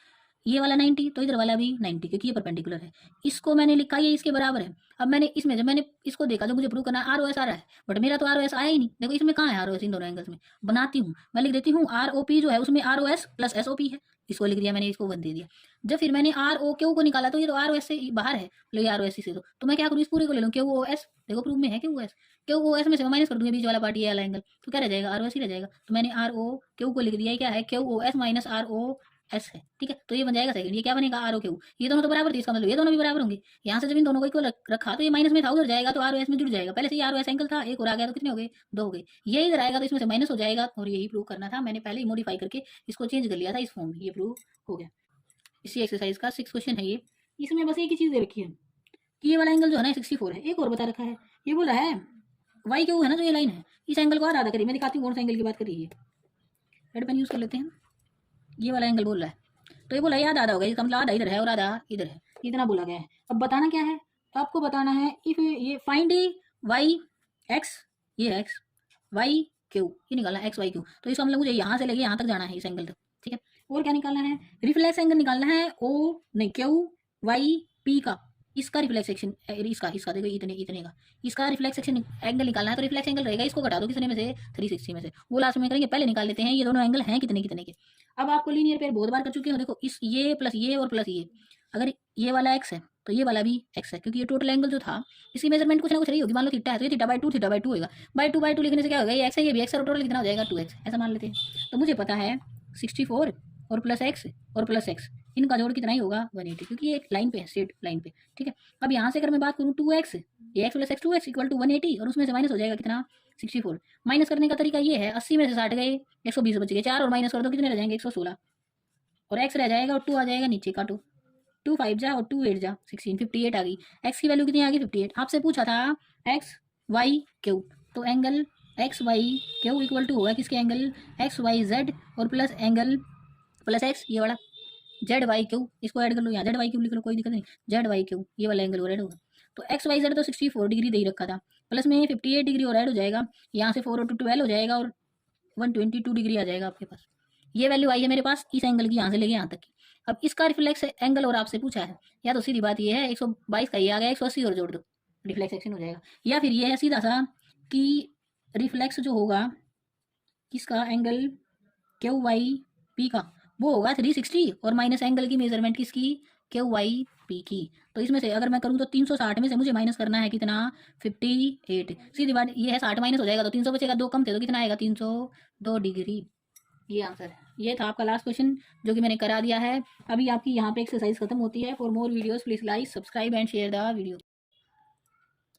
Speaker 1: ये वाला 90 तो इधर वाला भी 90 क्योंकि ये परपेंडिकुलर है, इसको मैंने लिखा ये इसके बराबर है। अब मैंने इसमें जब मैंने इसको देखा जो मुझे प्रूव करना आर ओ एस आ रहा है, बट मेरा तो आर ओ एस आया ही नहीं, देखो इसमें कहाँ है आर ओ एस, इन दोनों एंगल्स में बनाती हूँ मैं, लिख देती हूँ आर ओ पी जो है उसमें R O S plus S O P है, इसको लिख दिया मैंने, इसको 1 दे दिया। जब फिर मैंने आर ओ क्यू को निकाला तो ये तो आर ओ एस से बाहर है, ले आर ओ एस से, तो मैं क्या करूँ इस पूरे को ले लूँ क्यू ओ एस, देखो प्रूफ में है Q O S, Q O S में से माइनस कर दूंगी बीच वाला पार्ट ये वाला एंगल, तो क्या रह जाएगा आर ओ एस ही रह जाएगा, तो मैंने आर ओ क्यू को लिख दिया, क्या है Q O S minus R O S है। ठीक है, तो ये बन जाएगा सेकंड, ये क्या बनेगा आर ओ क्यू, ये दोनों तो बराबर थे, इसका मतलब ये दोनों भी बराबर होंगे, यहाँ से जब इन दोनों को इक्वल रखा तो ये माइनस में था उधर जाएगा तो आर ओ एस में जुड़ जाएगा, पहले से ही आर ओ एस एंगल था, एक और आ गया तो कितने हो गए 2 हो गए, ये इधर आएगा तो इसमें से माइनस हो जाएगा, और यही प्रूव करना था, मैंने पहले ही मॉडिफाई करके इसको चेंज कर लिया था इस फॉर्म में, ये प्रूव हो गया। इसी एक्सरसाइज का 6 क्वेश्चन है ये, इसमें बस एक ही चीज़ दे रखी है कि ये वाला एंगल जो है ना 64 है, एक और बता रखा है, ये बोल रहा है वाई क्यू है ना जो ये लाइन है इस एंगल को आधा आधा करिए, मैं दिखाती हूँ कौन सा एंगल की बात करिए, रेड पेन यूज़ कर लेते हैं, ये वाला एंगल बोल रहा है, तो ये बोला ये आधा आधा होगा, इसका मतलब आधा इधर है और आधा इधर है, इतना बोला गया है। अब बताना क्या है, तो आपको बताना है इफ ये फाइंड वाई एक्स, ये एक्स वाई क्यू, ये निकालना है एक्स वाई क्यू, तो इसका मतलब मुझे यहाँ से लेके यहाँ तक जाना है इस एंगल तक। ठीक है, और क्या निकालना है, रिफ्लेक्स एंगल निकालना है ओ नहीं क्यू वाई पी का, इसका रिफ्लेक्स सेक्शन, इसका देखो इतने इतने का, इसका रिफ्लेक्स सेक्शन एंगल निकालना है, तो रिफ्लेक्स एंगल रहेगा, इसको घटा दो कितने में से 360 में से, वो लास्ट में करेंगे, पहले निकाल लेते हैं ये दोनों एंगल हैं कितने कितने के। अब आपको लीनियर पेयर बहुत बार कर चुके हो, देखो इस ये प्लस ये और प्लस ये, अगर ये वाला एक्स है तो ये वाला भी एक्स है, क्योंकि ये टोटल एंगल जो था इसकी मेजरमेंट कुछ ना कुछ रही होगी, मान लो थीटा है तो ये थीटा/2 होगा, बाय टू लिखने से क्या होगा, ये एक्स है ये भी एक्स है, और टोटल कितना हो जाएगा 2x, ऐसा मान लेते हैं। तो मुझे पता है 64 और प्लस एक्स और प्लस एक्स, इनका जोड़ कितना ही होगा 180, क्योंकि ये लाइन पे है, स्ट्रेट लाइन पे। ठीक है, अब यहाँ से अगर मैं बात करूँ 2x, ये x plus x 2x equal to 180, और उसमें से माइनस हो जाएगा कितना 64। माइनस करने का तरीका ये है 80 में से 60 गए 120 बच गए, 4 और माइनस कर दो कितने रह जाएंगे 116, और एक्स रह जाएगा और 2 आ जाएगा नीचे का 2 5 जा और 2 8 जा 16, 58 आ गई, एक्स की वैल्यू कितनी आ गई 58। आपसे पूछा था एक्स वाई क्यू, तो angle X Y Q equal to होगा किसके एंगल एक्स वाई जेड और प्लस एंगल प्लस एक्स ये वाला जेड वाई क्यू, इसको ऐड कर लो यहाँ जेड वाई क्यू लिख लो कोई दिक्कत नहीं, जेड वाई क्यू ये वाला एंगल और ऐड होगा, तो एक्स वाई जेड तो 64 डिग्री दे ही रखा था, प्लस में 58 डिग्री और ऐड हो जाएगा, यहाँ से 4 और 2 12 हो जाएगा, और 122 डिग्री आ जाएगा आपके पास, ये वैल्यू आई है मेरे पास इस एंगल की यहाँ से लेके यहाँ तक की। अब इसका रिफ्लेक्स एंगल और आपसे पूछा है, या तो सीधी बात ये है 122 का ये आ गया 180 और जोड़ दो रिफ्लेक्स सेक्शन हो जाएगा, या फिर ये है सीधा सा कि रिफ्लेक्स जो होगा किसका एंगल क्यू वाई पी का वो होगा 360 और माइनस एंगल की मेजरमेंट किसकी क्यू वाई पी की, तो इसमें से अगर मैं करूँ तो 360 में से मुझे माइनस करना है कितना 58, सीधी बात ये है 60 माइनस हो जाएगा तो 300 बचेगा, 2 कम थे तो कितना आएगा 302 डिग्री, ये आंसर है। ये था आपका लास्ट क्वेश्चन जो कि मैंने करा दिया है। अभी आपकी यहाँ पे एक्सरसाइज खत्म होती है। For more videos please like subscribe and share the video.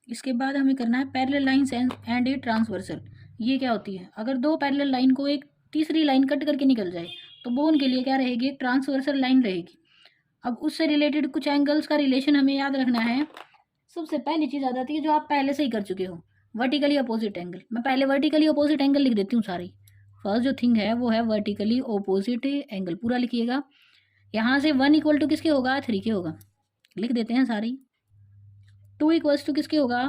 Speaker 1: इसके बाद हमें करना है parallel lines and a transversal. ये क्या होती है, अगर दो पैरेलल लाइन को एक तीसरी लाइन कट करके निकल जाए तो वो उनके लिए क्या रहेगी, एक ट्रांसवर्सल लाइन रहेगी। अब उससे रिलेटेड कुछ एंगल्स का रिलेशन हमें याद रखना है। सबसे पहली चीज़ आ जाती है जो आप पहले से ही कर चुके हो, वर्टिकली अपोजिट एंगल। मैं पहले वर्टिकली अपोजिट एंगल लिख देती हूँ सारी, फर्स्ट जो थिंग है वो है वर्टिकली ऑपोजिट एंगल, पूरा लिखिएगा। यहाँ से 1 इक्वल टू किसके होगा, 3 के होगा, लिख देते हैं सारी। 2 इक्वल्स टू किसके होगा,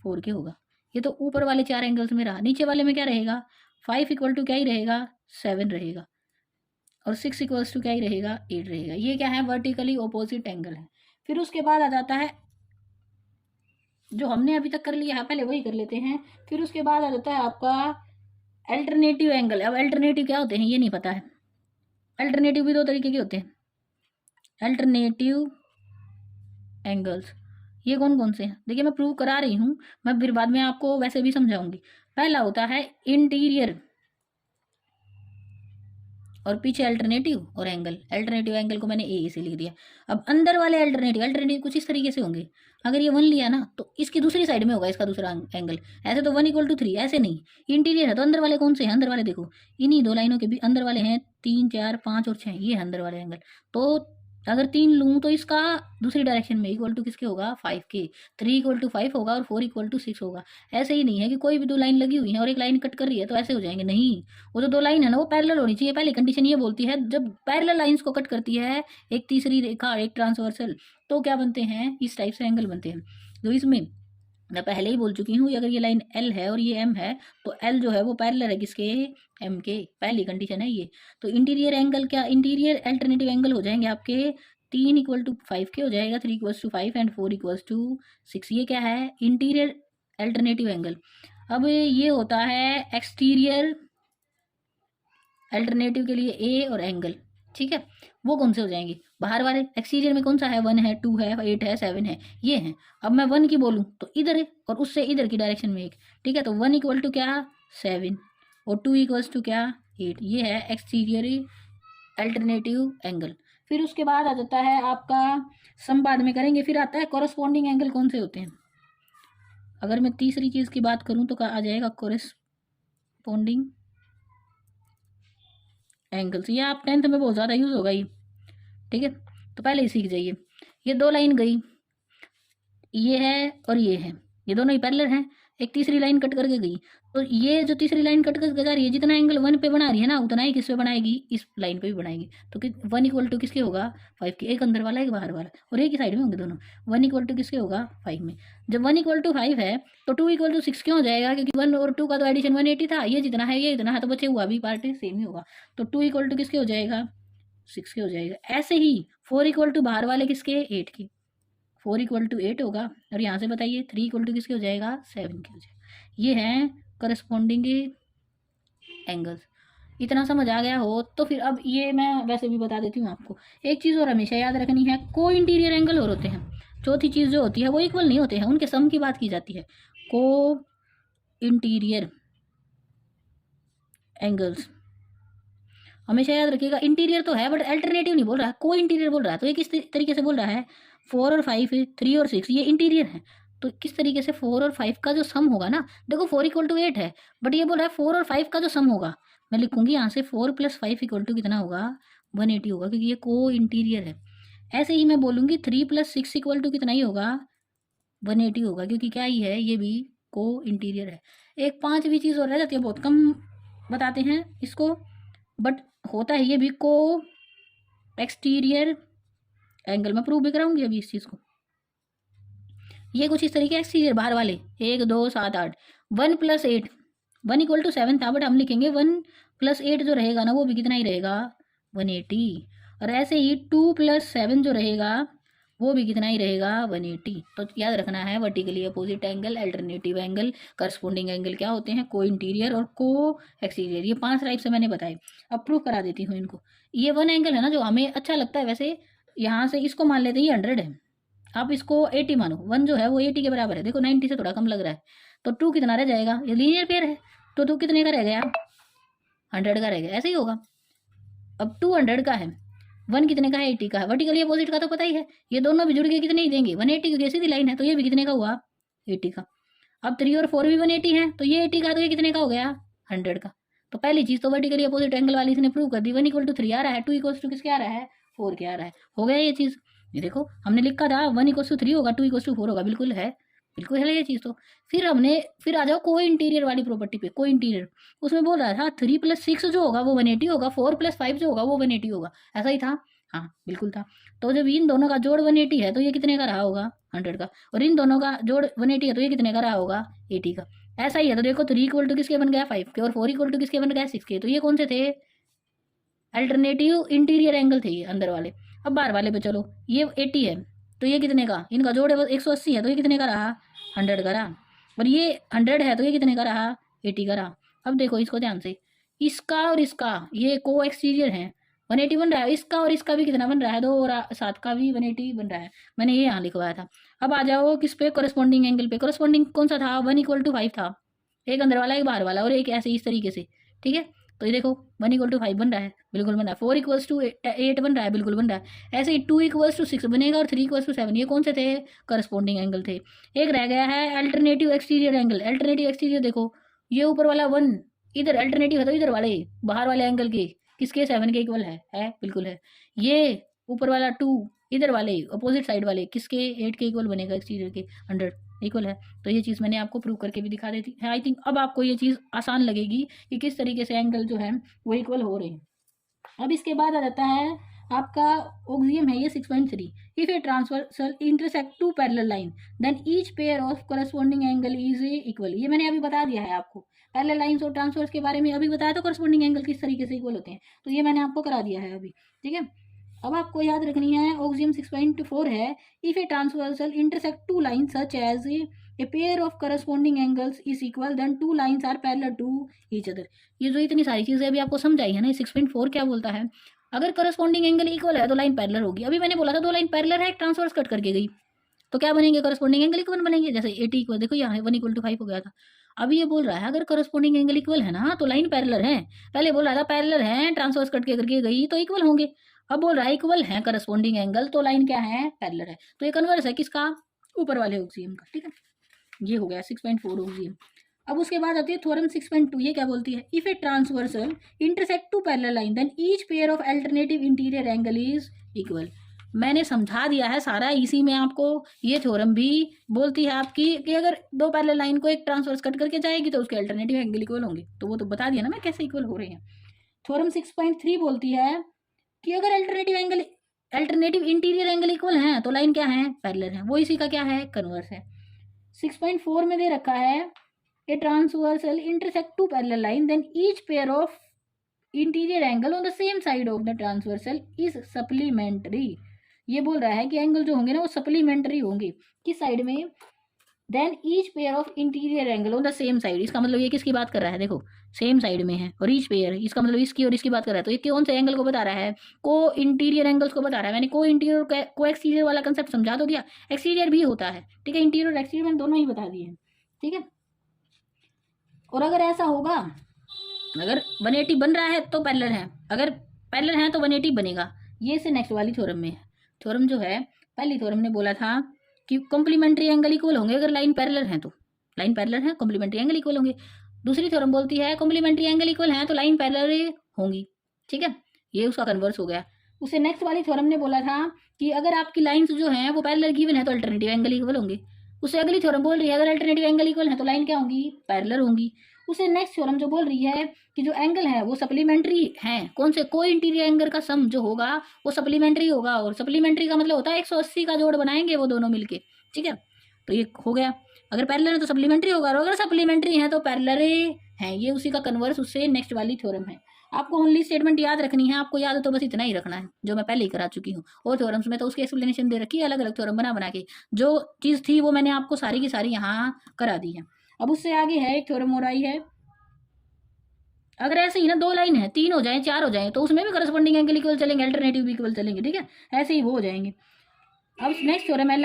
Speaker 1: 4 के होगा। ये तो ऊपर वाले 4 एंगल्स में रहा, नीचे वाले में क्या रहेगा, 5 इक्वल टू क्या ही रहेगा, 7 रहेगा, और 6 इक्वल्स टू क्या ही रहेगा, 8 रहेगा। ये क्या है, वर्टिकली ऑपोजिट एंगल है। फिर उसके बाद आ जाता है जो हमने अभी तक कर लिया है, पहले वही कर लेते हैं। फिर उसके बाद आ जाता है आपका अल्टरनेटिव एंगल। अब अल्टरनेटिव क्या होते हैं ये नहीं पता है। अल्टरनेटिव भी 2 तरीके के होते हैं, अल्टरनेटिव एंगल्स। ये कौन कौन से हैं, देखिए मैं प्रूव करा रही हूँ, मैं फिर बाद में आपको वैसे भी समझाऊंगी। पहला होता है इंटीरियर, और पीछे अल्टरनेटिव और एंगल। अल्टरनेटिव एंगल को मैंने ए से लिख दिया। अब अंदर वाले अल्टरनेटिव कुछ इस तरीके से होंगे। अगर ये 1 लिया ना तो इसकी दूसरी साइड में होगा इसका दूसरा एंगल। ऐसे तो 1 इक्वल टू 3, ऐसे नहीं। इंटीरियर है तो अंदर वाले कौन से हैं, अंदर वाले देखो इन्हीं 2 लाइनों के भी अंदर वाले हैं 3, 4, 5 और 6, ये है अंदर वाले एंगल। तो अगर 3 लूँ तो इसका दूसरी डायरेक्शन में इक्वल टू किसके होगा, 5 के। 3 इक्वल टू 5 होगा और 4 इक्वल टू 6 होगा। ऐसे ही नहीं है कि कोई भी 2 लाइन लगी हुई है और एक लाइन कट कर रही है तो ऐसे हो जाएंगे, नहीं। वो जो 2 लाइन है ना वो पैरेलल होनी चाहिए। पहली कंडीशन ये बोलती है जब पैरेलल लाइंस को कट करती है एक तीसरी रेखा, एक ट्रांसवर्सल, तो क्या बनते हैं, इस टाइप से एंगल बनते हैं। तो इसमें मैं पहले ही बोल चुकी हूँ, अगर ये लाइन L है और ये M है तो L जो है वो पैरेलल है किसके, M के। पहली कंडीशन है ये। तो इंटीरियर एंगल क्या, इंटीरियर अल्टरनेटिव एंगल हो जाएंगे आपके 3 इक्वल टू 5 के हो जाएगा, 3 equals to 5 and 4 equals to 6। ये क्या है, इंटीरियर अल्टरनेटिव एंगल। अब ये होता है एक्सटीरियर अल्टरनेटिव के लिए ए और एंगल, ठीक है। वो कौन से हो जाएंगे, बाहर वाले। एक्सटीरियर में कौन सा है, 1 है, 2 है, 8 है, 7 है, ये है। अब मैं 1 की बोलूँ तो इधर है और उससे इधर की डायरेक्शन में एक, ठीक है। तो 1 इक्वल टू क्या, 7 और 2 इक्वल्स टू क्या, 8। ये है एक्सटीरियर अल्टरनेटिव एंगल। फिर उसके बाद आ जाता है आपका, सम बाद में करेंगे। फिर आता है कॉरस्पॉन्डिंग एंगल कौन से होते हैं। अगर मैं तीसरी चीज़ की बात करूँ तो क्या आ जाएगा, कॉरस्पॉन्डिंग एंगल्स। ये आप 10th में बहुत ज़्यादा यूज़ होगा ये, ठीक है। तो पहले ही सीख जाइए। ये 2 लाइन गई, ये है और ये दोनों ही पैरेलल हैं। एक तीसरी लाइन कट करके गई, तो ये जो तीसरी लाइन कट करके जा रही है जितना एंगल 1 पे बना रही है ना उतना ही किस पे बनाएगी, इस लाइन पे भी बनाएगी। तो 1 इक्वल टू किसके होगा, 5 के। एक अंदर वाला एक बाहर वाला, और एक ही साइड में होंगे दोनों। 1 इक्वल टू किसके होगा, 5 में। जब 1 इक्वल टू 5 है तो 2 इक्वल टू 6 क्यों हो जाएगा, क्योंकि 1 और 2 का तो एडिशन 180 था। ये जितना है ये इतना है, तो बचे हुआ भी पार्ट सेम ही होगा। तो 2 इक्वल टू किसके हो जाएगा, 6 के हो जाएगा। ऐसे ही 4 इक्वल टू बाहर वाले किसके, 8 के। 4 इक्वल टू 8 होगा। और यहाँ से बताइए 3 इक्वल टू किसके हो जाएगा, 7 के हो जाएगा। ये हैं करस्पॉन्डिंग एंगल्स। इतना समझ आ गया हो तो फिर अब ये मैं वैसे भी बता देती हूँ आपको। एक चीज़ और हमेशा याद रखनी है, को इंटीरियर एंगल और होते हैं। चौथी चीज़ जो होती है वो इक्वल नहीं होते हैं, उनके सम की बात की जाती है। को इंटीरियर एंगल्स हमेशा याद रखिएगा। इंटीरियर तो है बट अल्टरनेटिव नहीं बोल रहा, को इंटीरियर बोल रहा है। तो ये किस तरीके से बोल रहा है, 4 और 5, 3 और 6 ये इंटीरियर है। तो किस तरीके से 4 और 5 का जो सम होगा ना, देखो 4 इक्वल टू 8 है, बट ये बोल रहा है 4 और 5 का जो सम होगा, मैं लिखूंगी यहाँ से 4 प्लस 5 इक्वल टू कितना होगा, 180 होगा, क्योंकि ये को इंटीरियर है। ऐसे ही मैं बोलूँगी 3 प्लस 6 इक्वल टू कितना ही होगा, 180 होगा, क्योंकि क्या ही है, ये भी को इंटीरियर है। एक 5वीं चीज़ और रह जाती है, बहुत कम बताते हैं इसको, बट होता है ये भी को एक्सटीरियर एंगल। मैं प्रूव भी कराऊंगी अभी इस चीज़ को। ये कुछ इस तरीके एक्सटीरियर बाहर वाले 1, 2, 7, 8, 1 प्लस 8, 1 इक्वल टू 7 था, बट हम लिखेंगे 1 प्लस 8 जो रहेगा ना वो भी कितना ही रहेगा, 180। और ऐसे ही 2 प्लस 7 जो रहेगा वो भी कितना ही रहेगा, 180। तो याद रखना है vertically opposite angle, alternative angle, corresponding angle क्या होते हैं, को इंटीरियर और को एक्सटीरियर। ये 5 टाइप से मैंने बताए। अब प्रूफ करा देती हूँ इनको। ये 1 एंगल है ना जो हमें अच्छा लगता है, वैसे यहाँ से इसको मान लेते हैं ये 100 है, आप इसको 80 मानो। 1 जो है वो 80 के बराबर है, देखो 90 से थोड़ा कम लग रहा है। तो 2 कितना रह जाएगा, ये लीनियर पेयर है, तो 2 कितने का रह गया, 100 का रह गया। ऐसे ही होगा। अब 2 100 का है, 1 कितने का है, 80 का है। वर्टिकली अपोजिट का तो पता ही है, ये दोनों भी जुड़ के कितने ही देंगे, 180, क्योंकि सीधी लाइन है। तो ये भी कितने का हुआ, 80 का। अब 3 और 4 भी 180 है, तो ये 80 का, तो ये कितने का हो गया, 100 का। तो पहली चीज़ तो वर्टिकली अपोजिट एंगल वाली इसने प्रूव कर दी। 1 इक्वल टू 3 आ रहा है, 2 इक्वल टू किसके आ रहा है, 4 के आ रहा है। हो गया ये चीज़। ये देखो हमने लिखा था 1 इक्वल टू 3 होगा, 2 इक्वल टू 4 होगा, बिल्कुल है। बिल्कुल है ये चीज़ तो। फिर आ जाओ को इंटीरियर वाली प्रॉपर्टी पे, को इंटीरियर। उसमें बोल रहा था 3+6 जो होगा वो 180 होगा, 4+5 जो होगा वो 180 होगा, ऐसा ही था। हाँ बिल्कुल था। तो जब इन दोनों का जोड़ 180 है तो ये कितने का रहा होगा, 100 का। और इन दोनों का जोड़ 180 है तो ये कितने का रहा होगा, 80 का। ऐसा ही है। तो देखो 3 इक्वल टू किसके बन गया, 5 के, और 4 इक्वल टू किसके बन गया, 6 के। तो ये कौन से थे, अल्टरनेटिव इंटीरियर एंगल थे ये अंदर वाले। अब बाहर वाले पे चलो, ये 80 है तो ये कितने का, इनका जोड़ 180 है तो ये कितने का रहा, 100 का रहा। और ये 100 है तो ये कितने का रहा, 80 का रहा। अब देखो इसको ध्यान से, इसका और इसका ये को एक्सटीरियर है, 180 बन रहा है। इसका और इसका भी कितना बन रहा है, 2 और 7 का भी 180 बन रहा है। मैंने ये यहाँ लिखवाया था। अब आ जाओ किस पे, कोरस्पॉन्डिंग एंगल पे। कोरस्पॉन्डिंग कौन सा था, 1 = 5 था। एक अंदर वाला एक बाहर वाला, और एक ऐसे इस तरीके से, ठीक है। तो ये देखो 1 = 5 बन रहा है, बिल्कुल बन रहा है। 4 = 8 बन रहा है, बिल्कुल बन रहा है। ऐसे ही 2 = 6 बनेगा, और 3 = 7। ये कौन से थे, करस्पॉन्डिंग एंगल थे। एक रह गया है alternative exterior angle. Alternative exterior देखो, ये ऊपर वाला 1 इधर अल्टरनेटिव है तो इधर वाले बाहर वाले एंगल के किसके, 7 के इक्वल है बिल्कुल है। ये ऊपर वाला 2 इधर वाले अपोजिट साइड वाले किसके, 8 के इक्वल बनेगा, एक्सटीरियर के 100 इक्वल है। तो ये चीज़ मैंने आपको प्रूव करके भी दिखा देती है। आई थिंक अब आपको ये चीज़ आसान लगेगी कि किस तरीके से एंगल जो है वो इक्वल हो रहे हैं। अब इसके बाद आ जाता है आपका ऑक्सियम है ये 6.3। If a transversal intersect two parallel line then each pair of corresponding angle is equal. ये मैंने अभी बता दिया है आपको, पैरेलल लाइंस और ट्रांसवर्स के बारे में अभी बताया, तो करस्पॉन्डिंग एंगल किस तरीके से इक्वल होते हैं, तो ये मैंने आपको करा दिया है अभी, ठीक है। अब आपको याद रखनी है ऑक्सियम 6.4 है, if a transversal intersect two line such as a pair of corresponding angles is equal then two lines are parallel to each other. ये जो इतनी सारी चीजें अभी आपको समझाई है ना, 6.4 क्या बोलता है, अगर करस्पॉन्डिंग एंगल इक्वल है तो लाइन पैरेलल होगी। अभी मैंने बोला था 2 लाइन पैरेलल है, एक ट्रांसवर्स कट करके गई, तो क्या बनेंगे, करस्पॉन्डिंग एंगल इक्वल बनेंगे। जैसे 80 इक्वल, देखो यहाँ 1 = 5 हो गया था। अभी ये बोल रहा है अगर करस्पॉन्डिंग एंगल इक्वल है ना तो लाइन पैरेलल है। पहले बोल रहा था पैरेलल है, ट्रांसवर्स कट के करके गई तो इक्वल होंगे। अब बोल रहा है इक्वल है करस्पॉन्डिंग एंगल तो लाइन क्या है, पैरेलल है। तो ये कन्वर्स है किसका, ऊपर वाले ऑक्सियम का, ठीक है। ये हो गया 6.4 ऑक्सियम। अब उसके बाद आती है थ्योरम 6.2। ये क्या बोलती है, if a transversal intersect two parallel line then each pair of alternative interior angle is equal. मैंने समझा दिया है सारा इसी में आपको। ये थ्योरम भी बोलती है आपकी कि अगर 2 पैरेलल लाइन को एक ट्रांसवर्स कट करके जाएगी तो उसके अल्टरनेटिव एंगल इक्वल होंगे। तो वो तो बता दिया ना मैं कैसे इक्वल हो रहे हैं। थ्योरम 6.3 बोलती है कि अगर अल्टरनेटिव इंटीरियर एंगल इक्वल है तो लाइन क्या है, पैरेलल है। वो इसी का क्या है, कन्वर्स है। 6.4 में दे रखा है a transversal intersect two parallel line then each pair of interior angle on the same side of the transversal is supplementary. ये बोल रहा है कि एंगल जो होंगे ना वो सप्लीमेंट्री होंगे, किस साइड में, then each pair of interior angle on the same side. इसका मतलब ये किसकी बात कर रहा है, देखो सेम साइड में है, और ईच पेयर इसका मतलब इसकी और इसकी बात कर रहा है। तो ये कौन से एंगल को बता रहा है, को इंटीरियर एंगल्स को बता रहा है। मैंने को इंटीरियर को एक्सटीरियर वाला कंसेप्ट समझा तो दिया, एक्सटीरियर भी होता है, ठीक है। इंटीरियर और एक्सटीरियर मैंने दोनों ही बता दिए हैं, ठीक है। और अगर ऐसा होगा, अगर 180 बन रहा है तो पैरेलल है, अगर पैरेलल है तो 180 बनेगा। ये से नेक्स्ट वाली थ्योरम में है। थ्योरम जो है, पहली थ्योरम ने बोला था कि कॉम्प्लीमेंट्री एंगल इक्वल होंगे अगर लाइन पैरेलल है, तो लाइन पैरेलल है कॉम्प्लीमेंट्री एंगल इक्वल होंगे। दूसरी थ्योरम बोलती है कॉम्प्लीमेंट्री एंगल इक्वल है तो लाइन पैरेलल होंगी, ठीक है। ये उसका कन्वर्स हो गया। उससे नेक्स्ट वाली थ्योरम ने बोला था कि अगर आपकी लाइन्स जो हैं वो पैरेलल गिवन है तो अल्टरनेटिव एंगल इक्वल होंगे। उससे अगली थ्योरम बोल रही है अगर अल्टरनेटिव एंगल इक्वल है तो लाइन क्या होंगी, पैरेलल होंगी। उसे नेक्स्ट थ्योरम जो बोल रही है कि जो एंगल है वो सप्लीमेंट्री है, कौन से, को इंटीरियर एंगल का सम जो होगा वो सप्लीमेंट्री होगा। और सप्लीमेंट्री का मतलब होता है 180 का जोड़ बनाएंगे वो दोनों मिलके, ठीक है। तो ये हो गया, अगर पैरेलल है तो सप्लीमेंट्री होगा, और अगर सप्लीमेंट्री है तो पैरेलल है। ये उसी का कन्वर्स उससे नेक्स्ट वाली थ्योरम है। आपको ओनली स्टेटमेंट याद रखनी है, आपको याद है तो बस इतना ही रखना है जो मैं पहले ही करा चुकी हूँ। और थ्योरम्स में तो उसकी एक्सप्लेनेशन दे रखी है, अलग अलग थ्योरम बना बना के। जो चीज़ थी वो मैंने आपको सारी की सारी यहाँ करा दी है। अब उससे आगे है एक थ्योरम और आई है, अगर ऐसे ही ना 2 लाइन है, 3 हो जाए, 4 हो जाए, तो उसमें भी करस्पॉन्डिंग एंगल इक्वल चलेंगे, अल्टरनेटिव भी इक्वल चलेंगे, ठीक है। ऐसे ही वो हो जाएंगे। अब नेक्स्ट थ्योरम है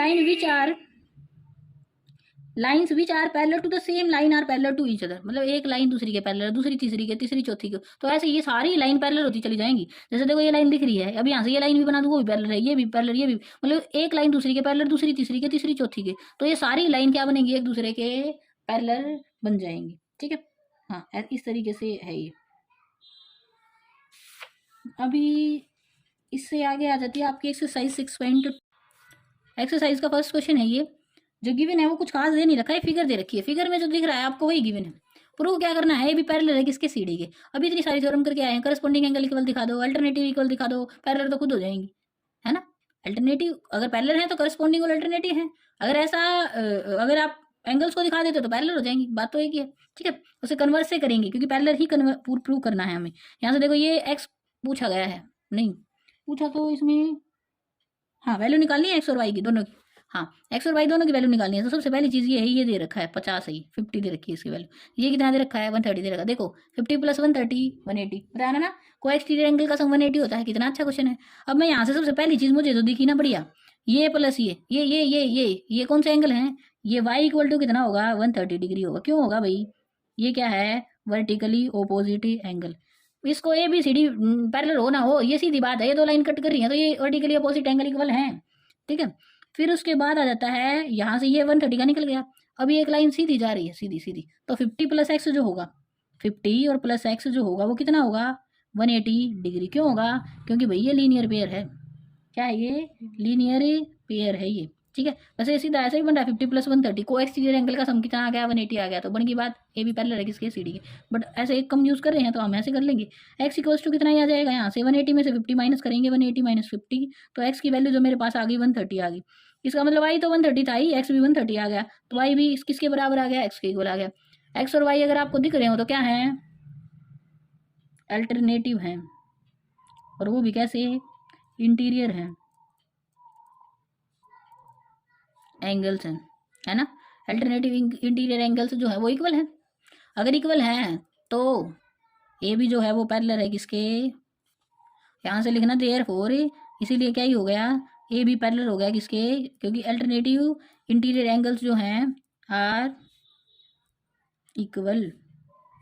Speaker 1: lines which are parallel to the same line are parallel to each other. मतलब एक लाइन दूसरी के पैरेलल, दूसरी तीसरी के, तीसरी चौथी के। तो ऐसे ये सारी लाइन पैरेलल होती चली जाएंगी। जैसे देखो ये लाइन दिख रही है, अब यहाँ से ये लाइन भी बना दूँ वो भी पैरेलल है, ये भी पैरेलल, ये भी, मतलब एक लाइन दूसरी के पैरेलल, दूसरी तीसरी के, तीसरी चौथी के। तो ये सारी लाइन क्या बनेंगी, एक दूसरे के पैरेलल बन जाएंगी, ठीक है। हाँ इस तरीके से है ये। अभी इससे आगे आ जाती है आपकी एक्सरसाइज 6. एक्सरसाइज का फर्स्ट क्वेश्चन है ये, जो गिवन है वो कुछ खास दे नहीं रखा है, फिगर दे रखी है, फिगर में जो दिख रहा है आपको वही गिवन है। प्रूव क्या करना है, ए बी पैरेलल है किसके, सी डी के। अभी इतनी सारी थ्योरम करके आए हैं, करस्पॉन्डिंग एंगल इक्वल दिखा दो, अल्टरनेटिव इक्वल दिखा दो, पैरेलल तो खुद हो जाएंगी, है ना। अल्टरनेटिव अगर पैरेलल है तो करस्पॉन्डिंग और अल्टरनेटिव है, अगर ऐसा अगर आप एंगल्स को दिखा देते तो पैरेलल हो जाएंगी, बात तो एक ही है, ठीक है। उसे कन्वर्ट से करेंगे क्योंकि पैरेलल ही प्रूव करना है हमें। यहाँ से देखो ये एक्स पूछा गया है, नहीं पूछा तो इसमें हाँ वैल्यू निकालनी है एक्स और वाई की दोनों की, हाँ एक्स और वाई दोनों की वैल्यू निकालनी है। तो सबसे पहली चीज़ ये है, ये दे रखा है 50 है, 50 दे रखी है इसकी वैल्यू, ये कितना दे रखा है 130 दे रखा है। देखो 50 + 130 180, बताया ना को एक्सटीरियर एंगल का सम 180 होता है, कितना अच्छा क्वेश्चन है। अब मैं यहाँ से सबसे पहली चीज़ मुझे तो दिखी ना बढ़िया, ये प्लस ये कौन से एंगल है, ये वाई इक्वल टू कितना होगा 130 डिग्री होगा। क्यों होगा भाई, ये क्या है वर्टिकली ओपोजिट एंगल। इसको A B C D parallel हो ना हो ये सीधी बात है, ये दो लाइन कट कर रही है तो ये वर्टिकली अपोजिट एंगल इक्वल है, ठीक है। फिर उसके बाद आ जाता है यहाँ से ये 130 का निकल गया, अभी एक लाइन सीधी जा रही है सीधी सीधी, तो 50 + x जो होगा 50 और प्लस x जो होगा वो कितना होगा 180 डिग्री। क्यों होगा, क्योंकि भाई ये लीनियर पेयर है, क्या है ये लीनियर पेयर है ये, ठीक है। वैसे ये सीधा ऐसा ही बन रहा है 50 + 130 को एक्सटीरियर एंगल का सम कितना आ गया 180 आ गया, तो बन की बात ए बी पैरेलल है किसके सी डी के। बट ऐसे एक कम यूज़ कर रहे हैं तो हम ऐसे कर लेंगे, एक्स इक्वल्स टू कितना ही आ जाएगा, यहाँ से 180 में से 50 माइनस करेंगे, 180 - 50, तो एक्स की वैल्यू जो मेरे पास आ गई 130 आ गई। इसका मतलब वाई तो 130 था ही, एक्स भी 130 आ गया, तो वाई भी किसके बराबर आ गया एक्स के इक्वल आ गया। एक्स और वाई अगर आपको दिख रहे हो तो क्या है अल्टरनेटिव है, और वो भी कैसे इंटीरियर है एंगल्स हैं, है ना। अल्टरनेटिव इंटीरियर एंगल्स जो है वो इक्वल है, अगर इक्वल है तो ए भी जो है वो पैरेलल है किसके, यहाँ से लिखना देयरफॉर, इसीलिए क्या ही हो गया ए भी पैरेलल हो गया किसके, क्योंकि अल्टरनेटिव इंटीरियर एंगल्स जो हैं आर इक्वल,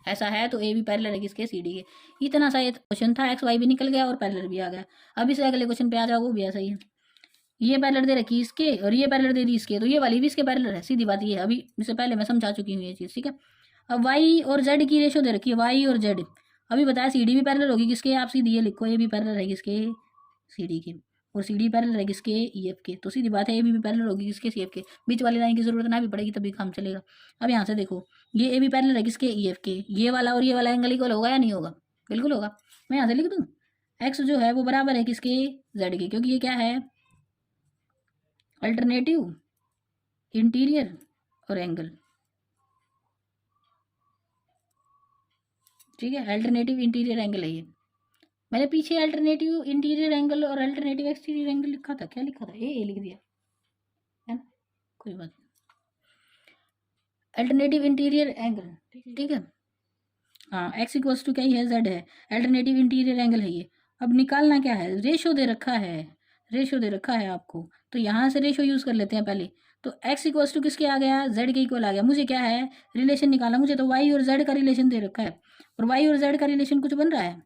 Speaker 1: ऐसा है तो ए भी पैरेलल है किसके सी डी के। इतना सा ये क्वेश्चन था, एक्स वाई भी निकल गया और पैरेलल भी आ गया। अब इसे अगले क्वेश्चन पे आ जाओ, वो भी ऐसा ही है, ये पैरेलल दे रखी इसके और ये पैरेलल दे दी इसके, तो ये वाली भी इसके पैरेलल है, सीधी बात ये है, अभी इससे पहले मैं समझा चुकी हूँ ये चीज़, ठीक है। अब वाई और जेड की रेशो दे रखी है, वाई और जेड, अभी बताया सी डी भी पैरेलल होगी किसके, आप सीधी ये लिखो ए भी पैरेलल है किसके सी डी के, और सी डी पैरेलल है किसके ई एफ के, तो सीधी बात है ए भी पैरेलल होगी किसके सी एफ के, बीच वाली लाइन की जरूरत ना भी पड़ेगी तभी काम चलेगा। अब यहाँ से देखो ये ए भी पैरेलल है किसके ई एफ के, ये वाला और ये वाला एंगल इक्वल होगा या नहीं होगा, बिल्कुल होगा। मैं यहाँ से लिख दूँ एक्स जो है वो बराबर है किसके जेड के, क्योंकि ये क्या है अल्टरनेटिव इंटीरियर और एंगल, ठीक है। अल्टरनेटिव इंटीरियर एंगल है ये, मैंने पीछे अल्टरनेटिव इंटीरियर एंगल और अल्टरनेटिव एक्सटीरियर एंगल लिखा था, क्या लिखा था ए लिख दिया है ना, कोई बात नहीं। अल्टरनेटिव इंटीरियर एंगल, ठीक है, हाँ एक्स इक्वल्स टू क्या ही है जेड है, अल्टरनेटिव इंटीरियर एंगल है ये। अब निकालना क्या है, रेशो दे रखा है, रेशो दे रखा है आपको, तो यहाँ से रेशो यूज़ कर लेते हैं पहले। तो एक्स इक्वल्स टू किसके आ गया जेड के इक्वल आ गया, मुझे क्या है रिलेशन निकालना, मुझे तो वाई और जेड का रिलेशन दे रखा है, और वाई और जेड का रिलेशन कुछ बन रहा है,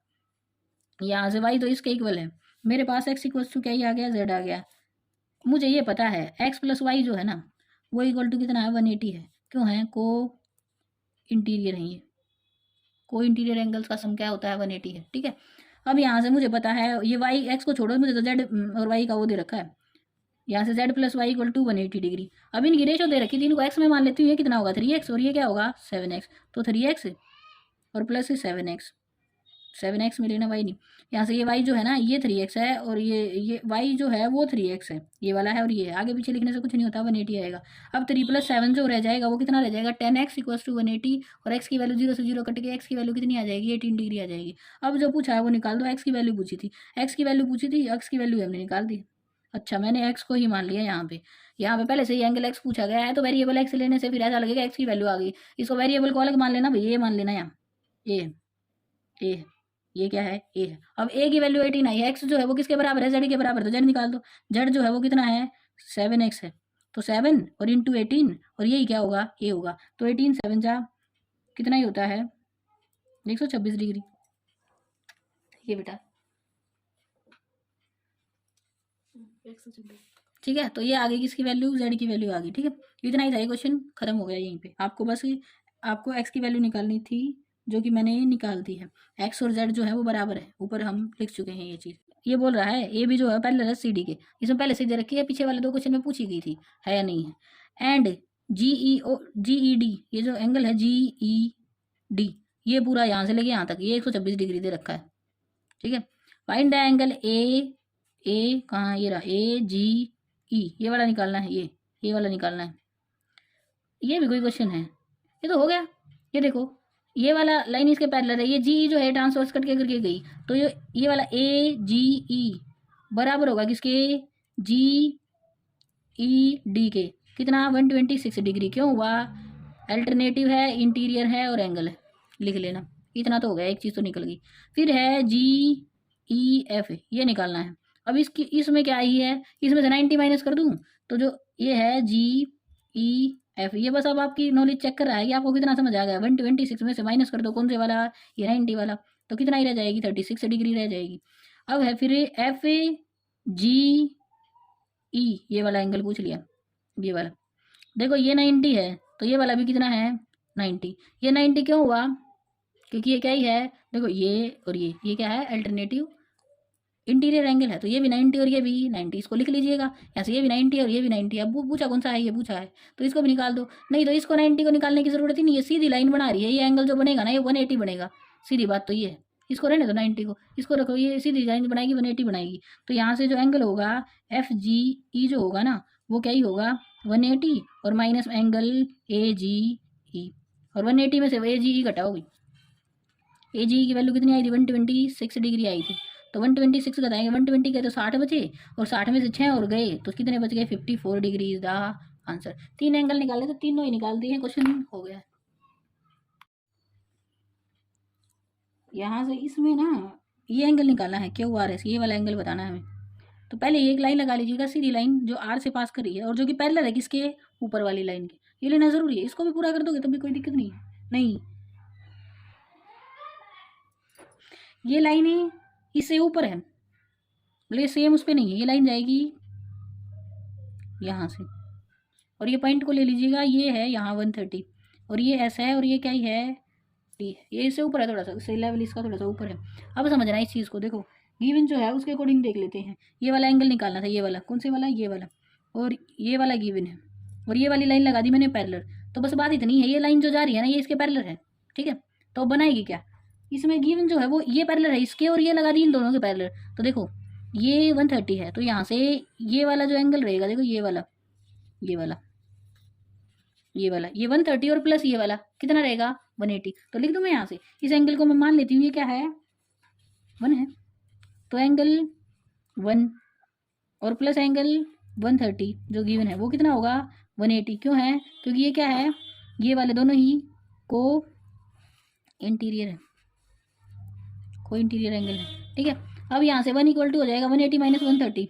Speaker 1: यहाँ से वाई तो इसके इक्वल है, मेरे पास एक्स इक्वल्स टू क्या ही आ गया जेड आ गया। मुझे ये पता है एक्स प्लस वाई जो है ना वो इक्वल टू कितना है 180 है, क्यों है को इंटीरियर है ये, को इंटीरियर एंगल्स का सम क्या होता है 180 है, ठीक है। अब यहाँ से मुझे पता है ये वाई एक्स को छोड़ो, मुझे तो जेड और वाई का वो दे रखा है, यहाँ से Z plus Y equal to 180 degree. अब इनकी रेशो दे रखी थी, इनको एक्स में मान लेती हूँ, ये कितना होगा 3x और ये क्या होगा 7x, तो 3x और प्लस 7x में लेना वाई नहीं, यहाँ से ये वाई जो है ना ये 3x है और ये वाई जो है वो 3x है, ये वाला है और ये आगे पीछे लिखने से कुछ नहीं होता 180 आएगा। अब 3 + 7 जो रह जाएगा वो कितना रह जाएगा 10x इक्वल्स टू 180, और x की वैल्यू 0 से 0 कट के x की वैल्यू कितनी आ जाएगी 18 डिग्री आ जाएगी। अब जो पूछा है वो निकाल दो, x की वैल्यू पूछी थी, x की वैल्यू पूछी थी, x की वैल्यू हमने निकाल दी। अच्छा मैंने x को ही मान लिया यहाँ पे पहले से ही एंगल x पूछा गया है, तो वेरिएबल x लेने से फिर ऐसा लगेगा x की वैल्यू आ गई, इसको वेरिएबल को अलग मान लेना भाई, ये मान लेना यहाँ ए ये क्या है ए है। अब ए की वैल्यू 18 आई है, एक्स जो है वो किसके बराबर है जेड के बराबर, तो जेड निकाल दो, जेड जो है वो कितना है 7x है, तो 7 और इंटू 18 और यही क्या होगा ए होगा, तो 18 7 जा कितना ही होता है 126 डिग्री, ये बेटा ठीक है। तो ये आ गई किसकी वैल्यू जेड की वैल्यू आ गई, ठीक है। इतना ही था, ये क्वेश्चन खत्म हो गया यहीं पे, आपको बस आपको एक्स की वैल्यू निकालनी थी जो कि मैंने निकाल दी है, एक्स और जेड जो है वो बराबर है, ऊपर हम लिख चुके हैं ये चीज़। ये बोल रहा है ए भी जो है पैरेलल है सी डी के, इसमें पहले से दे रखी है, पीछे वाले दो क्वेश्चन में पूछी गई थी है या नहीं है। एंड GED, ये जो एंगल है GED, ये पूरा यहाँ से लेके यहाँ तक ये 126 डिग्री दे रखा है, ठीक है। फाइंड द एंगल ए कहाँ, ये रहा AGE, ये वाला निकालना है, ये वाला निकालना है। ये भी कोई क्वेश्चन है, ये तो हो गया। ये देखो ये वाला लाइन इसके पैरेलल है, ये GE जो है ट्रांसवर्स कट के करके गई, तो ये वाला AGE बराबर होगा किसके, GED के, कितना 126 डिग्री। क्यों हुआ, अल्टरनेटिव है, इंटीरियर है और एंगल है, लिख लेना। इतना तो हो गया, एक चीज़ तो निकल गई। फिर है GEF, ये निकालना है। अब इसमें क्या आई है, इसमें से 90 माइनस कर दूं तो जो ये है GEF, ये बस अब आपकी नॉलेज चेक कर रहा है कि आपको कितना समझ आ गया। 126 में से माइनस कर दो, कौन से वाला, ये 90 वाला, तो कितना ही रह जाएगी, 36 डिग्री रह जाएगी। अब है फिर FGE, ये वाला एंगल पूछ लिया, ये वाला देखो ये 90 है, तो ये वाला भी कितना है 90। ये 90 क्यों हुआ, क्योंकि ये क्या ही है, देखो ये और ये क्या है, अल्टरनेटिव इंटीरियर एंगल है, तो ये भी 90 और ये भी 90, इसको लिख लीजिएगा ऐसे, ये भी 90 और ये भी 90। अब पूछा कौन सा है, ये पूछा है, तो इसको भी निकाल दो। नहीं तो इसको 90 को निकालने की जरूरत ही नहीं है, सीधी लाइन बना रही है, ये एंगल जो बनेगा ना ये 180 बनेगा, सीधी बात तो ये है। इसको रहने दो 90 को, इसको रखो, ये सीधी लाइन बनाएगी 180 बनाएगी। तो यहाँ से जो एंगल होगा FGE जो होगा ना, वो क्या ही होगा 180 और माइनस एंगल AGE, और 180 में से AGE घटाओगी, AGE की वैल्यू कितनी आई थी, 126 डिग्री आई थी। तो 126 घटाएंगे, 120 के तो 60 बचे, और 60 में से 6 और गए तो कितने बच गए, 54 degree is the answer. 3 angle निकाले तो तीनों ही निकाल दिए, क्वेश्चन हो गया। यहाँ से इसमें ना ये एंगल निकालना है QRS, ये वाला एंगल बताना है हमें। तो पहले एक लाइन लगा लीजिएगा, सीधी लाइन जो R से पास कर रही है और जो कि पैरेलल है किसके, ऊपर वाली लाइन के, ये लेना जरूरी है। इसको भी पूरा कर दोगे तब भी कोई दिक्कत नहीं है। नहीं, ये लाइन इससे ऊपर है, बोले सेम उस पर नहीं है, ये लाइन जाएगी यहाँ से, और ये पॉइंट को ले लीजिएगा, ये है यहाँ 130, और ये ऐसा है, और ये क्या ही है, ये इससे ऊपर है थोड़ा सा, इससे लेवल इसका थोड़ा सा ऊपर है। अब समझना इस चीज़ को, देखो गिवन जो है उसके अकॉर्डिंग देख लेते हैं। ये वाला एंगल निकालना था, ये वाला कौन से वाला, ये वाला, और ये वाला गिवन है, और ये वाली लाइन लगा दी मैंने पैरेलल। तो बस बात इतनी है, ये लाइन जो जा रही है ना ये इसके पैरेलल है, ठीक है। तो बनाएगी क्या, इसमें गिवन जो है वो ये पैरेलल है इसके, और ये लगा दी इन दोनों के पैरेलल। तो देखो ये 130 है, तो यहाँ से ये वाला जो एंगल रहेगा, देखो ये वाला, ये वाला, ये वाला, ये 130 और प्लस ये वाला कितना रहेगा 180। तो लिख दूँ मैं यहाँ से, इस एंगल को मैं मान लेती हूँ ये क्या है 1 है, तो एंगल 1 और प्लस एंगल 130 जो गिवन है वो कितना होगा 180। क्यों है, क्योंकि ये क्या है, ये वाले दोनों ही को इंटीरियर है, को इंटीरियर एंगल है, ठीक है। अब यहाँ से 1 इक्वल टू हो जाएगा 180 माइनस 130,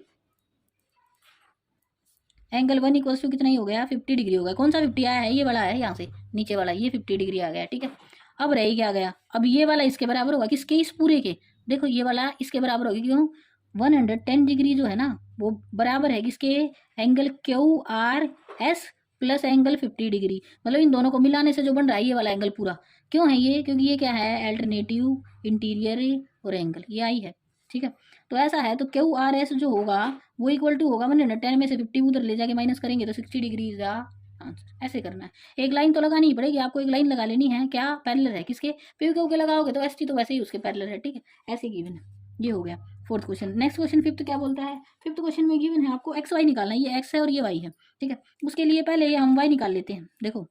Speaker 1: एंगल 1 इक्वल्स टू कितना ही हो गया 50 डिग्री हो गया। कौन सा 50 आया है, ये वाला है, यहाँ से नीचे वाला ये 50 डिग्री आ गया, ठीक है। अब रही क्या गया, अब ये वाला इसके बराबर होगा किसके, इस पूरे के, देखो ये वाला इसके बराबर होगी, क्यों 110 डिग्री जो है ना वो बराबर है किसके, angle QRS plus angle 50 degree, मतलब इन दोनों को मिलाने से जो बन रहा है ये वाला एंगल पूरा। क्यों है ये, क्योंकि ये क्या है अल्टरनेटिव इंटीरियर और एंगल, ये आई है, ठीक है। तो ऐसा है, तो QRS जो होगा वो इक्वल टू होगा 110 में से 50 उधर ले जाके माइनस करेंगे तो 60 डिग्री इज द आंसर। ऐसे करना है, एक लाइन तो लगानी ही पड़ेगी आपको, एक लाइन लगा लेनी है, क्या पैरेलल है किसके, PQ के लगाओगे तो ST तो वैसे ही उसके पैरेलल है, ठीक है। ऐसे गिवन है, ये हो गया fourth question. Next question fifth क्या बोलता है, फिफ्थ क्वेश्चन में गिवन है आपको XY निकालना है, ये X है और ये Y है, ठीक है। उसके लिए पहले ये हम Y निकाल लेते हैं, देखो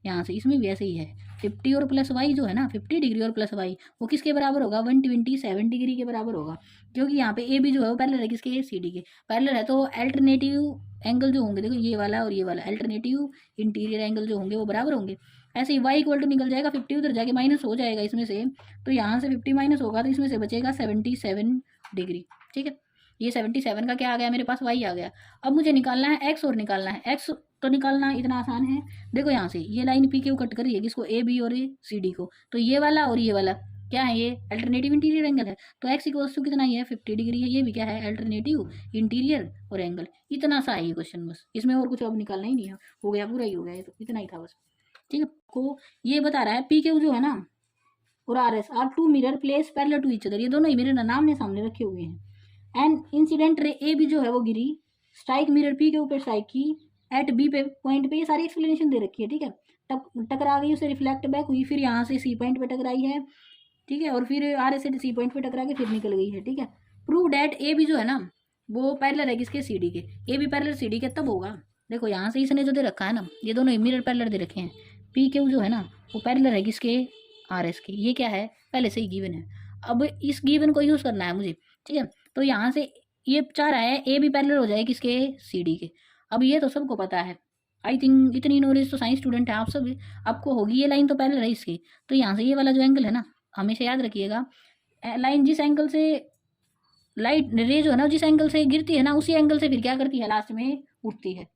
Speaker 1: यहाँ से इसमें भी ऐसे ही है, 50 और प्लस वाई जो है ना 50 डिग्री और प्लस वाई वो किसके बराबर होगा 127 डिग्री के बराबर होगा, क्योंकि यहाँ पे ए बी जो है वो पैरेलल है किसके, CD के पैरेलल है। तो अल्टरनेटिव एंगल जो होंगे देखो ये वाला और ये वाला अल्टरनेटिव इंटीरियर एंगल जो होंगे वो बराबर होंगे। ऐसे ही वाई इक्वल टू निकल जाएगा 50 उधर जाके माइनस हो जाएगा इसमें से, तो यहाँ से 50 माइनस होगा तो इसमें से बचेगा 77 डिग्री, ठीक है। ये 77 का क्या आ गया मेरे पास, वाई आ गया। अब मुझे निकालना है एक्स, और निकालना है एक्स तो निकालना इतना आसान है, देखो यहाँ से ये लाइन PQ कट करी है किसको, AB और CD को, तो ये वाला और ये वाला क्या है, ये अल्टरनेटिव इंटीरियर एंगल है, तो एक्स इक्वल्स टू कितना ही है 50 डिग्री है, ये भी क्या है अल्टरनेटिव इंटीरियर और एंगल। इतना सा है ये क्वेश्चन, बस इसमें और कुछ अब निकालना ही नहीं है, हो गया पूरा ही हो गया, ये तो इतना ही था बस, ठीक है। को ये बता रहा है PQ जो है ना और RS are two mirror place parallel to each other, ये दोनों ही मिरर नाम सामने रखे हुए हैं। एंड इंसिडेंट रे AB जो है वो गिरी स्ट्राइक मिरर PQ पे स्ट्राइक की एट बी पे पॉइंट पे ये सारी एक्सप्लेनेशन दे रखी है, ठीक है। टकरा गई, उसे रिफ्लेक्ट बैक हुई, फिर यहाँ से सी पॉइंट पे टकराई है, ठीक है, और फिर आर से सी पॉइंट पे टकरा के फिर निकल गई है, ठीक है। प्रूव डैट ए भी जो है ना वो पैरेलल है किसके, सी डी के। ए भी पैरेलल सी डी के तब होगा, देखो यहाँ से इसने जो दे रखा है ना, ये दोनों मिरर पैरेलल दे रखे हैं, पी क्यू जो है ना वो पैरेलल है किसके, आर एस के। ये क्या है, पहले से ही गिवन है, अब इस गिवन को यूज़ करना है मुझे, ठीक है। तो यहाँ से ये चाह रहा है ए भी पैरेलल हो जाए किसके, सी डी के। अब ये तो सबको पता है, आई थिंक इतनी नॉलेज तो साइंस स्टूडेंट है आप सब, आपको होगी, ये लाइन तो पैरेलल है इसकी। तो यहाँ से ये वाला जो एंगल है ना, हमेशा याद रखिएगा, लाइन जिस एंगल से लाइट रे जो है ना जिस एंगल से गिरती है ना, उसी एंगल से फिर क्या करती है, लास्ट में उठती है।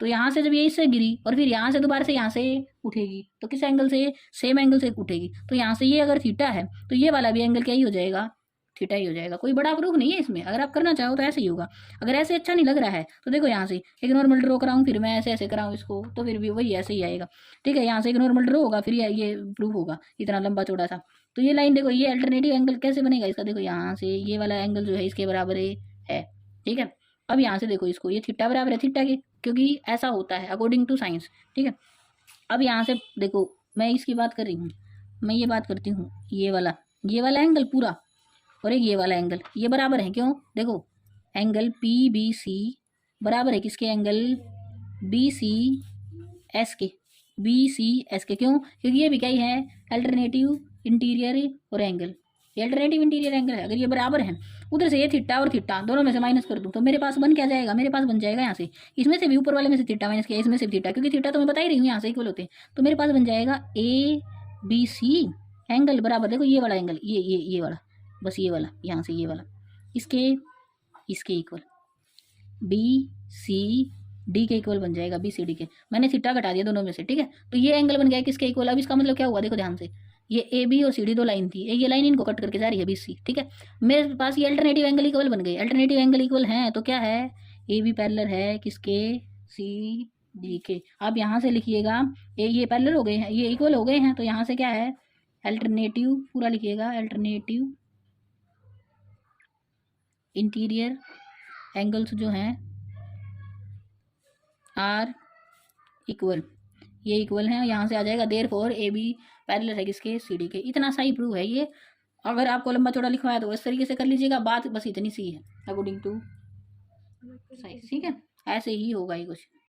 Speaker 1: तो यहाँ से जब ये इससे गिरी और फिर यहाँ से दोबारा से यहाँ से उठेगी, तो किस एंगल से, सेम एंगल से उठेगी। तो यहाँ से ये अगर थीटा है तो ये वाला भी एंगल क्या ही हो जाएगा, थीटा ही हो जाएगा। कोई बड़ा प्रूफ नहीं है इसमें, अगर आप करना चाहो तो ऐसे ही होगा। अगर ऐसे अच्छा नहीं लग रहा है तो देखो यहाँ से एक नॉर्मल ड्रॉ कराऊँ, फिर मैं ऐसे ऐसे कराऊँ इसको, तो फिर भी वही ऐसे ही आएगा, ठीक है। यहाँ से एक नॉर्मल ड्रॉ होगा, फिर ये प्रूफ होगा इतना लंबा चौड़ा सा। तो ये लाइन देखो, ये अल्टरनेटिव एंगल कैसे बनेगा इसका, देखो यहाँ से ये वाला एंगल जो है इसके बराबर है, ठीक है। अब यहाँ से देखो इसको, ये थीटा बराबर है थीटा के, क्योंकि ऐसा होता है अकॉर्डिंग टू साइंस, ठीक है। अब यहाँ से देखो मैं इसकी बात कर रही हूँ, मैं ये बात करती हूँ, ये वाला एंगल पूरा और एक ये वाला एंगल, ये बराबर है, क्यों, देखो एंगल पी बी सी बराबर है किसके, एंगल बी सी एस के, बी सी एस के। क्यों, क्योंकि ये भी क्या ही है, अल्टरनेटिव इंटीरियर और एंगल, ये अल्टरनेटिव इंटीरियर एंगल है। अगर ये बराबर है, उधर से ये थीटा और थीटा दोनों में से माइनस कर दूँ तो मेरे पास बन क्या जाएगा, मेरे पास बन जाएगा यहाँ से, इसमें से भी ऊपर वाले में से थीटा माइनस किया, इसमें से भी थीटा, क्योंकि थीटा तो मैं बता ही रही हूँ यहाँ से इक्वल होते हैं। तो मेरे पास बन जाएगा ए बी सी एंगल बराबर, देखो ये वाला एंगल, ये वाला, बस ये वाला, यहाँ से ये वाला इसके इक्वल, बी सी डी के इक्वल बन जाएगा, बी सी डी के। मैंने थीटा घटा दिया दोनों में से, ठीक है। तो ये एंगल बन गया किसके इक्वल। अब इसका मतलब क्या हुआ, देखो ध्यान से, ये ए बी और सी डी दो लाइन थी, ये लाइन इनको कट करके जा रही है बी सी, ठीक है। मेरे पास ये अल्टरनेटिव एंगल इक्वल बन गए, अल्टरनेटिव एंगल इक्वल है तो क्या है, ए बी पैरेलल है किसके, सी डी के। आप यहाँ से लिखिएगा, ये पैरेलल हो गए हैं, ये इक्वल हो गए हैं, तो यहाँ से क्या है, अल्टरनेटिव पूरा लिखिएगा, अल्टरनेटिव इंटीरियर एंगल्स जो हैं आर इक्वल, ये इक्वल है, यहाँ से आ जाएगा देयरफॉर ए बी पैरेलल है किसके, सी डी के। इतना सही प्रूफ है ये। अगर आपको लंबा चौड़ा लिखवाया तो इस तरीके से कर लीजिएगा, बात बस इतनी सी है अकॉर्डिंग टू साइंस, ठीक है। ऐसे ही होगा ये कुछ।